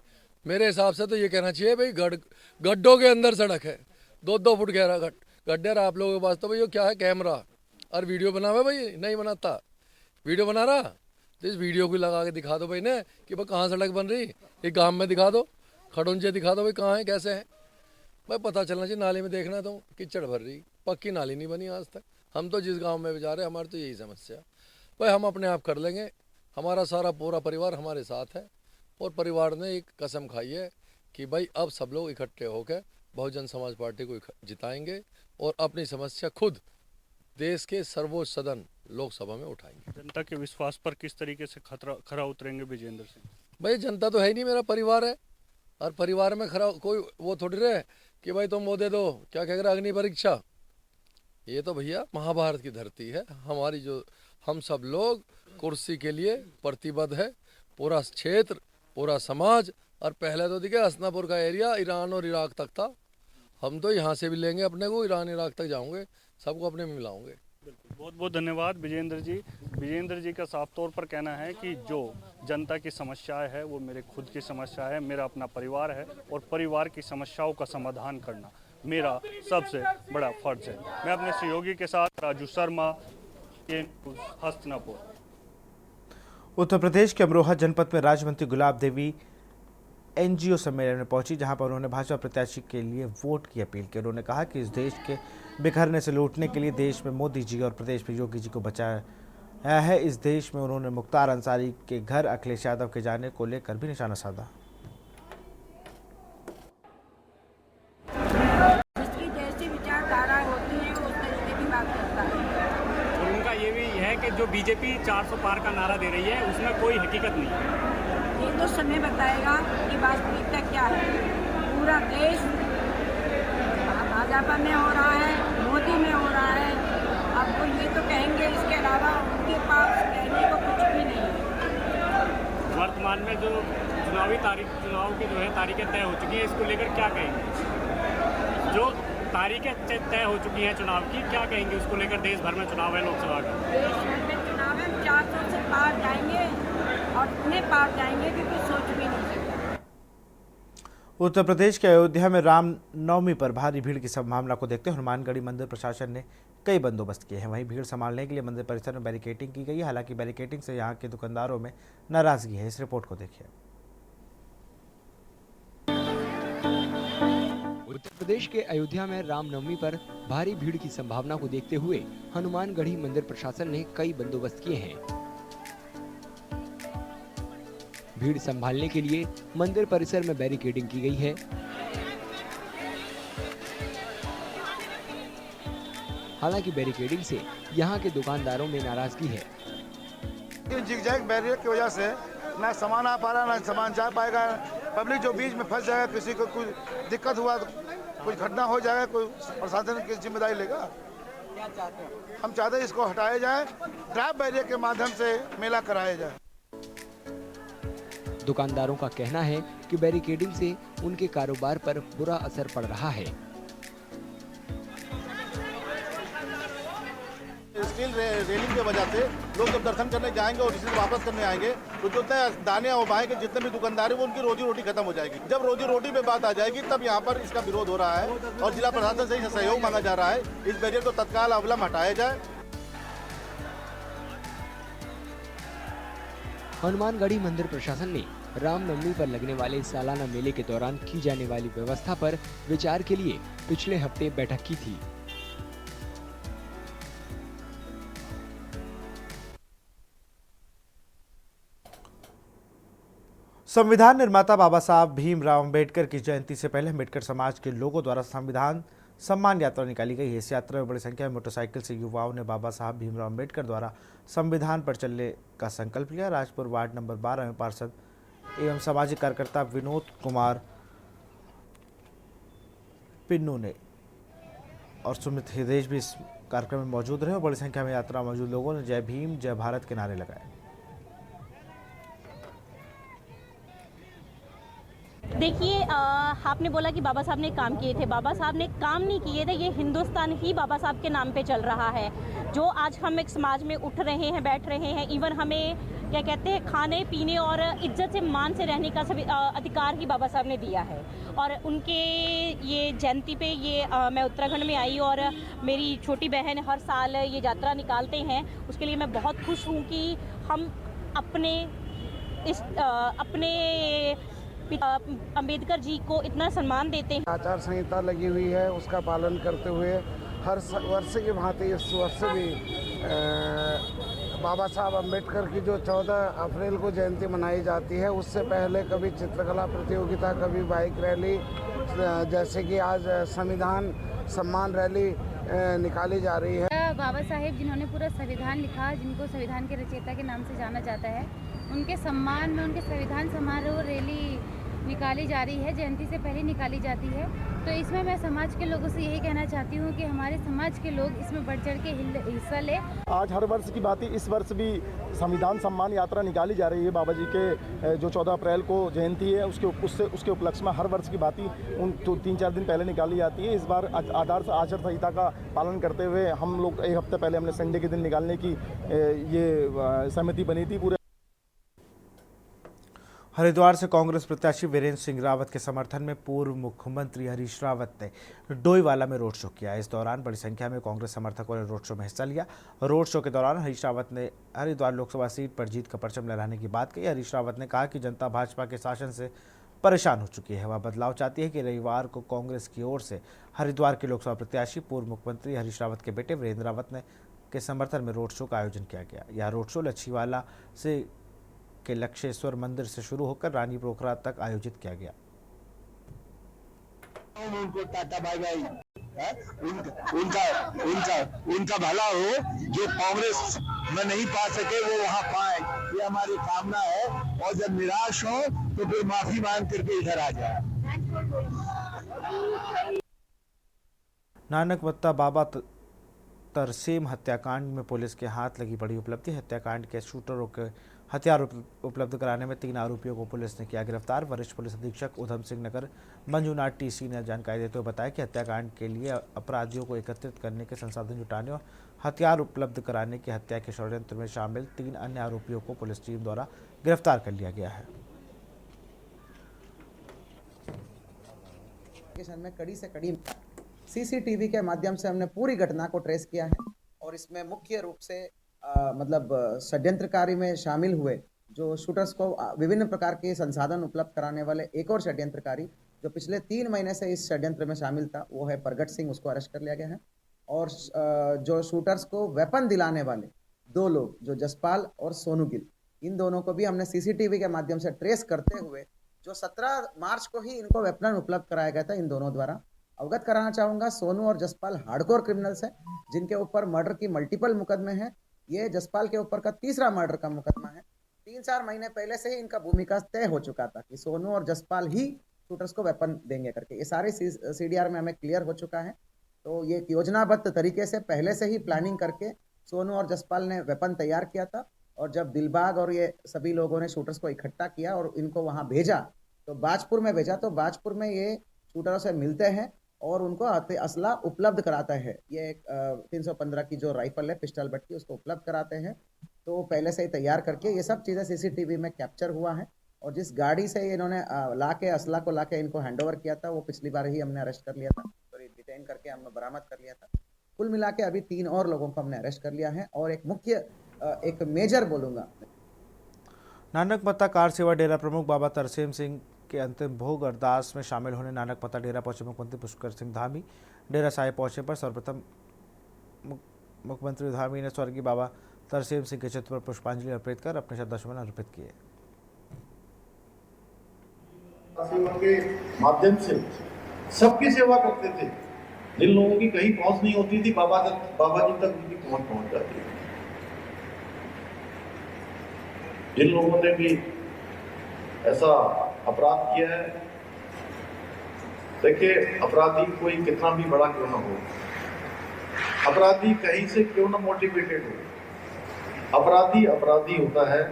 मेरे हिसाब से तो ये कहना चाहिए भाई गड्ढों के अंदर सड़क है। 2-2 फुट गहरा गड्ढे रहा आप लोगों के पास। तो भाई क्या है, कैमरा और वीडियो बना हुआ? भाई नहीं बनाता, वीडियो बना रहा तो इस वीडियो को लगा के दिखा दो भाई ने कि भाई कहाँ सड़क बन रही। एक गांव में दिखा दो, खड़ुंजे दिखा दो भाई कहाँ है, कैसे है। भाई पता चलना चाहिए। नाली में देखना तो कीचड़ भर रही, पक्की नाली नहीं बनी आज तक। हम तो जिस गाँव में भी जा रहे हैं हमारी तो यही समस्या। भाई हम अपने आप कर लेंगे, हमारा सारा पूरा परिवार हमारे साथ है। और परिवार ने एक कसम खाई है कि भाई अब सब लोग इकट्ठे होकर बहुजन समाज पार्टी को जिताएंगे और अपनी समस्या खुद देश के सर्वोच्च सदन लोकसभा में उठाएंगे। जनता के विश्वास पर किस तरीके से खरा उतरेंगे विजेंद्र सिंह? भाई जनता तो है ही नहीं, मेरा परिवार है। और परिवार में खरा कोई वो थोड़ी रहे कि भाई तुम वो दे दो, क्या कह रहे अग्नि परीक्षा। ये तो भैया महाभारत की धरती है हमारी। जो हम सब लोग कुर्सी के लिए प्रतिबद्ध है, पूरा क्षेत्र, पूरा समाज। और पहले तो देखिए हसनापुर का एरिया ईरान और इराक तक था। हम तो यहाँ से भी लेंगे अपने को, ईरान इराक तक जाऊंगे, सबको अपने में मिलाऊंगे। बहुत बहुत धन्यवाद विजेंद्र जी। विजेंद्र जी का साफ तौर पर कहना है कि जो जनता की समस्याएं है वो मेरे खुद की समस्या है, मेरा अपना परिवार है और परिवार की समस्याओं का समाधान करना मेरा सबसे बड़ा फर्ज है। मैं अपने सहयोगी के साथ राजू शर्मा, हस्तिनापुर। उत्तर प्रदेश के अमरोहा जनपद में राज्य मंत्री गुलाब देवी एनजीओ सम्मेलन में पहुंची, जहां पर उन्होंने भाजपा प्रत्याशी के लिए वोट की अपील की। उन्होंने कहा कि इस देश के बिखरने से लूटने के लिए देश में मोदी जी और प्रदेश में योगी जी को बचाया है। इस देश में उन्होंने मुख्तार अंसारी के घर अखिलेश यादव के जाने को लेकर भी निशाना साधा। जिसकी जैसी विचारधारा होती है उस तरीके की बात करता है। और उनका ये भी है कि जो बीजेपी 400 पार का नारा दे रही है उसमें कोई हकीकत नहीं है। ये तो समय बताएगा कि वास्तविकता क्या है। पूरा देश भाजपा में हो रहा है, मोदी में हो रहा है। अब वो ये तो कहेंगे, इसके अलावा उनके पास कहने को कुछ भी नहीं है। वर्तमान में जो चुनाव के जो है तारीखें तय हो चुकी हैं, इसको लेकर क्या कहेंगे? जो तारीखें तय हो चुकी हैं चुनाव की, क्या कहेंगे उसको लेकर? देश भर में चुनाव है लोकसभा का। देश भर में चुनाव है, 400 से पार जाएंगे और इतने पार जाएंगे कि कोई सोच भी नहीं सकता। उत्तर प्रदेश के अयोध्या में राम नवमी पर भारी भीड़ की संभावना को देखते हुए हनुमानगढ़ी मंदिर प्रशासन ने कई बंदोबस्त किए हैं। वहीं भीड़ संभालने के लिए मंदिर परिसर में बैरिकेडिंग की गई है। हालांकि बैरिकेडिंग से यहां के दुकानदारों में नाराजगी है। इस रिपोर्ट को देखिए। उत्तर प्रदेश के अयोध्या में रामनवमी पर भारी भीड़ की संभावना को देखते हुए हनुमानगढ़ी मंदिर प्रशासन ने कई बंदोबस्त किए हैं। भीड़ संभालने के लिए मंदिर परिसर में बैरिकेडिंग की गई है। हालांकि बैरिकेडिंग से यहां के दुकानदारों में नाराजगी है। जिगजैग बैरियर की वजह से ना सामान आ पा रहा, ना सामान जा पाएगा। पब्लिक जो बीच में फंस जाएगा, किसी को कुछ दिक्कत हुआ, कुछ घटना हो जाएगा, कोई प्रशासन की जिम्मेदारी लेगा। क्या चाहते हैं? हम चाहते हैं इसको हटाया जाए, ड्राइव बैरियर के माध्यम से मेला कराया जाए। दुकानदारों का कहना है कि बैरिकेडिंग से उनके कारोबार पर बुरा असर पड़ रहा है। स्टील रेलिंग की वजह से लोग जब दर्शन करने जाएंगे और इसे वापस करने आएंगे तो जितने दाने और बाएं के जितने भी दुकानदार हैं वो उनकी रोजी रोटी खत्म हो जाएगी। जब रोजी रोटी पे बात आ जाएगी तब यहाँ पर इसका विरोध हो रहा है और जिला प्रशासन से ही सहयोग मांगा जा रहा है। इस बैरियर को तत्काल अवलंब हटाया जाए। हनुमानगढ़ी मंदिर प्रशासन ने रामनवमी पर लगने वाले सालाना मेले के दौरान की जाने वाली व्यवस्था पर विचार के लिए पिछले हफ्ते बैठक की थी। संविधान निर्माता बाबा साहब भीमराव अंबेडकर की जयंती से पहले अंबेडकर समाज के लोगों द्वारा संविधान सम्मान यात्रा निकाली गई है। इस यात्रा में बड़ी संख्या में मोटरसाइकिल से युवाओं ने बाबा साहब भीमराव अंबेडकर द्वारा संविधान पर चलने का संकल्प लिया। राजपुर वार्ड नंबर 12 में पार्षद एवं सामाजिक कार्यकर्ता विनोद कुमार पिन्नू ने और सुमित हिदेश भी इस कार्यक्रम में मौजूद रहे और बड़ी संख्या में यात्रा मौजूद लोगों ने जय भीम जय भारत के नारे लगाए। देखिए, आपने बोला कि बाबा साहब ने काम किए थे। बाबा साहब ने काम नहीं किए थे, ये हिंदुस्तान ही बाबा साहब के नाम पे चल रहा है। जो आज हम एक समाज में उठ रहे हैं, बैठ रहे हैं, इवन हमें क्या कहते हैं, खाने पीने और इज्जत से मान से रहने का सभी अधिकार ही बाबा साहब ने दिया है। और उनके ये जयंती पे मैं उत्तराखंड में आई और मेरी छोटी बहन हर साल ये यात्रा निकालते हैं। उसके लिए मैं बहुत खुश हूँ कि हम अपने अंबेडकर जी को इतना सम्मान देते हैं। आचार संहिता लगी हुई है, उसका पालन करते हुए हर वर्ष की भांति इस वर्ष भी बाबा साहब अंबेडकर की जो 14 अप्रैल को जयंती मनाई जाती है, उससे पहले कभी चित्रकला प्रतियोगिता, कभी बाइक रैली, जैसे कि आज संविधान सम्मान रैली निकाली जा रही है। बाबा साहेब जिन्होंने पूरा संविधान लिखा, जिनको संविधान के रचयिता के नाम से जाना जाता है, उनके सम्मान में उनके संविधान समारोह रैली निकाली जा रही है। जयंती से पहले निकाली जाती है। तो इसमें मैं समाज के लोगों से यही कहना चाहती हूँ कि हमारे समाज के लोग इसमें बढ़ चढ़ के हिस्सा लें। आज हर वर्ष की बात ही इस वर्ष भी संविधान सम्मान यात्रा निकाली जा रही है। बाबा जी के जो 14 अप्रैल को जयंती है उसके उपलक्ष्य में हर वर्ष की बात ही 3-4 दिन पहले निकाली जाती है। इस बार आदर्श आचार संहिता का पालन करते हुए हम लोग एक हफ्ते पहले हमने संडे के दिन निकालने की ये सहमति बनी थी। पूरे हरिद्वार से कांग्रेस प्रत्याशी वीरेंद्र सिंह रावत के समर्थन में पूर्व मुख्यमंत्री हरीश रावत ने डोईवाला में रोड शो किया। इस दौरान बड़ी संख्या में कांग्रेस समर्थकों ने रोड शो में हिस्सा लिया। रोड शो के दौरान हरीश रावत ने हरिद्वार लोकसभा सीट पर जीत का परचम लहराने की बात कही। हरीश रावत ने कहा कि जनता भाजपा के शासन से परेशान हो चुकी है, वह बदलाव चाहती है कि रविवार को कांग्रेस की ओर से हरिद्वार के लोकसभा प्रत्याशी पूर्व मुख्यमंत्री हरीश रावत के बेटे वीरेंद्र रावत ने के समर्थन में रोड शो का आयोजन किया गया। यह रोड शो लच्छीवाला से के लक्षेश्वर मंदिर से शुरू होकर रानी पोखरा तक आयोजित किया गया। उनको टाटा बाय बाय, उनका भला हो। जो कांग्रेस में नहीं पा सके वो वहां पाए, ये हमारी कामना है। और जब निराश हो तो फिर माफी मांग करके इधर आ जाए। नानकमत्ता बाबा तरसेम हत्याकांड में पुलिस के हाथ लगी बड़ी उपलब्धि। हत्याकांड के शूटरों के हथियार उपलब्ध कराने में 3 आरोपियों को पुलिस ने किया गिरफ्तार। वरिष्ठ पुलिस अधीक्षक उधम सिंह नगर मंजूनाथ टीसी ने जानकारी देते हुए बताया कि हत्याकांड के लिए अपराधियों को एकत्रित करने के संसाधन जुटाने और हथियार उपलब्ध कराने की हत्या के षड्यंत्र में शामिल 3 अन्य आरोपियों को पुलिस टीम द्वारा गिरफ्तार कर लिया गया है। में कड़ी से कड़ी सीसीटीवी के माध्यम से हमने पूरी घटना को ट्रेस किया है और इसमें मुख्य रूप से मतलब षड्यंत्रकारी में शामिल हुए जो शूटर्स को विभिन्न प्रकार के संसाधन उपलब्ध कराने वाले एक और षड्यंत्रकारी जो पिछले 3 महीने से इस षड्यंत्र में शामिल था, वो है प्रगट सिंह, उसको अरेस्ट कर लिया गया है। और जो शूटर्स को वेपन दिलाने वाले 2 लोग जो जसपाल और सोनू गिल, इन दोनों को भी हमने सीसीटीवी के माध्यम से ट्रेस करते हुए जो 17 मार्च को ही इनको वेपन उपलब्ध कराया गया था, इन दोनों द्वारा अवगत कराना चाहूँगा। सोनू और जसपाल हार्डकोर क्रिमिनल्स हैं जिनके ऊपर मर्डर की मल्टीपल मुकदमे हैं। ये जसपाल के ऊपर का तीसरा मर्डर का मुकदमा है। 3-4 महीने पहले से ही इनका भूमिका तय हो चुका था कि सोनू और जसपाल ही शूटर्स को वेपन देंगे करके। ये सारे सीडीआर में हमें क्लियर हो चुका है। तो ये योजनाबद्ध तरीके से पहले से ही प्लानिंग करके सोनू और जसपाल ने वेपन तैयार किया था और जब दिलबाग और ये सभी लोगों ने शूटर्स को इकट्ठा किया और इनको वहाँ भेजा तो बाजपुर में भेजा, तो बाजपुर में ये शूटरों से मिलते हैं और उनको असला उपलब्ध कराता है। ये एक 315 की जो राइफल है पिस्टल बट की, उसको उपलब्ध कराते हैं। तो पहले से ही तैयार करके ये सब चीज़ें सीसीटीवी में कैप्चर हुआ है। और जिस गाड़ी से इन्होंने असला को लाके इनको हैंडओवर किया था, वो पिछली बार ही हमने अरेस्ट कर लिया था, सॉरी डिटेन करके हमने बरामद कर लिया था। कुल मिला के अभी 3 और लोगों को हमने अरेस्ट कर लिया है और एक मेजर बोलूँगा। नानकमत्ता कार सेवा डेरा प्रमुख बाबा तरसेम सिंह के अंतिम भोग अरदास में शामिल होने नानकमत्ता डेरा पहुंचे मुख्यमंत्री पुष्कर सिंह धामी। डेरा साहिब पहुंचने पर सर्वप्रथम मुख्यमंत्री धामी ने स्वर्गीय बाबा तरसेम सिंह के चित्र पर पुष्पांजलि अर्पित कर अपने श्रद्धासुमन अर्पित किए। के माध्यम से सबकी सेवा करते थे। जिन लोगों की कहीं पहुंच नहीं होती थी, बाबा जी तक उनकी पहुंच जाती थी। जिन लोगों ने भी ऐसा अपराध किया है, देखिए अपराधी कोई कितना भी बड़ा क्यों ना हो, अपराधी कहीं से क्यों ना मोटिवेटेड हो, अपराधी अपराधी होता है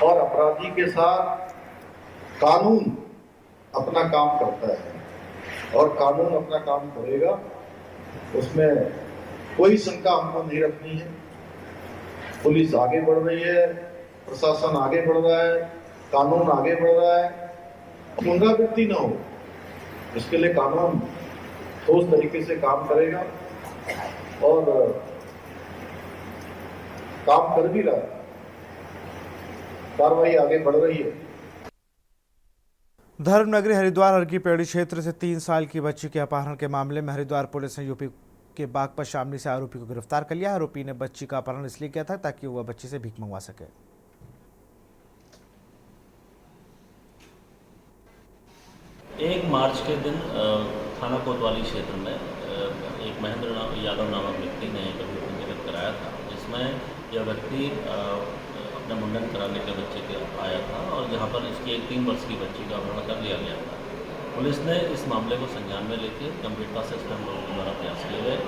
और अपराधी के साथ कानून अपना काम करता है और कानून अपना काम करेगा, उसमें कोई शंका हमको नहीं रखनी है। पुलिस आगे बढ़ रही है, प्रशासन आगे बढ़ रहा है, कानून आगे बढ़ रहा है। पुनरावृत्ति न हो, इसके लिए कानून ठोस तरीके से काम करेगा और काम कर भी रहा है, कार्रवाई आगे बढ़ रही है। धर्मनगरी हरिद्वार हरकी पेड़ी क्षेत्र से 3 साल की बच्ची के अपहरण के मामले में हरिद्वार पुलिस ने यूपी के बागपत शामली से आरोपी को गिरफ्तार कर लिया। आरोपी ने बच्ची का अपहरण इसलिए किया था ताकि वह बच्ची से भीख मंगवा सके। 1 मार्च के दिन थाना कोतवाली क्षेत्र में एक महेंद्र यादव नामक व्यक्ति ने कभी पंजीकृत कराया था, जिसमें यह व्यक्ति अपना मुंडन कराने के बच्चे के आया था और जहां पर इसकी एक 3 वर्ष की बच्ची का अपहरण कर लिया गया था। पुलिस ने इस मामले को संज्ञान में लेकर गंभीरता से हम लोगों के द्वारा प्रयास किए गए।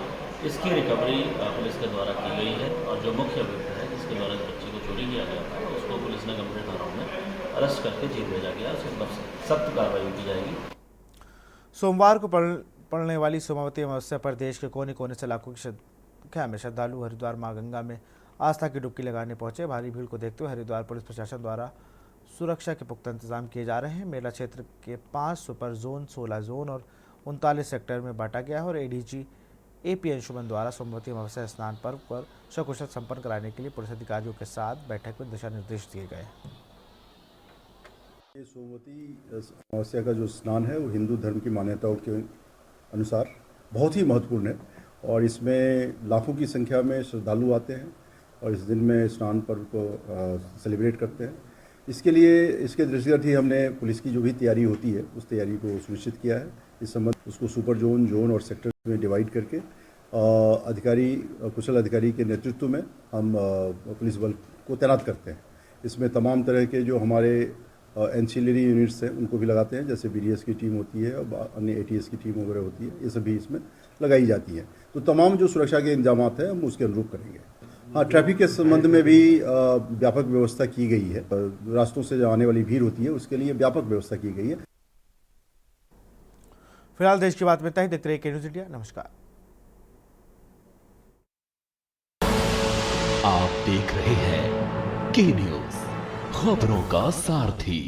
इसकी रिकवरी पुलिस के द्वारा की गई है और जो मुख्य अभियुक्त है जिसके द्वारा इस बच्ची को चोरी किया गया था, उसको पुलिस ने गंभीर धाराओं में अरेस्ट करके जेल भेजा गया। उस पर सख्त कार्रवाई की जाएगी। सोमवार को पड़ने वाली सोमावती अमावस्या पर देश के कोने कोने से लाखों की संख्या में श्रद्धालु हरिद्वार मां गंगा में आस्था की डुबकी लगाने पहुंचे। भारी भीड़ को देखते हुए हरिद्वार पुलिस प्रशासन द्वारा सुरक्षा के पुख्ता इंतजाम किए जा रहे हैं। मेला क्षेत्र के 5 सुपर जोन, 16 जोन और 39 सेक्टर में बांटा गया है और एडीजी एपी अंशुमन द्वारा सोमवती अमावस्या स्नान पर्व पर सकुशल संपन्न कराने के लिए पुलिस अधिकारियों के साथ बैठक में दिशा निर्देश दिए गए। ये सोमवती अमावस्या का जो स्नान है वो हिंदू धर्म की मान्यताओं के अनुसार बहुत ही महत्वपूर्ण है और इसमें लाखों की संख्या में श्रद्धालु आते हैं और इस दिन में स्नान पर्व को सेलिब्रेट करते हैं। इसके लिए इसके दृष्टिगत ही हमने पुलिस की जो भी तैयारी होती है उस तैयारी को सुनिश्चित किया है। इस संबंध उसको सुपर जोन, जोन और सेक्टर में डिवाइड करके कुशल अधिकारी के नेतृत्व में हम पुलिस बल को तैनात करते हैं। इसमें तमाम तरह के जो हमारे एंसिलरी यूनिट्स हैं उनको भी लगाते हैं, जैसे बीडीएस की टीम होती है और अन्य एटीएस की टीम वगैरह होती है, ये सभी इसमें लगाई जाती है। तो तमाम जो सुरक्षा के इंतजाम हैं हम उसके अनुरूप करेंगे। हाँ, ट्रैफिक के संबंध में भी व्यापक व्यवस्था की गई है। रास्तों से जो आने वाली भीड़ होती है उसके लिए व्यापक व्यवस्था की गई है। फिलहाल देश की बात में इतना ही। देखते रहिए के न्यूज़ इंडिया। नमस्कार। आप देख रहे हैं के न्यूज़, खबरों का सारथी।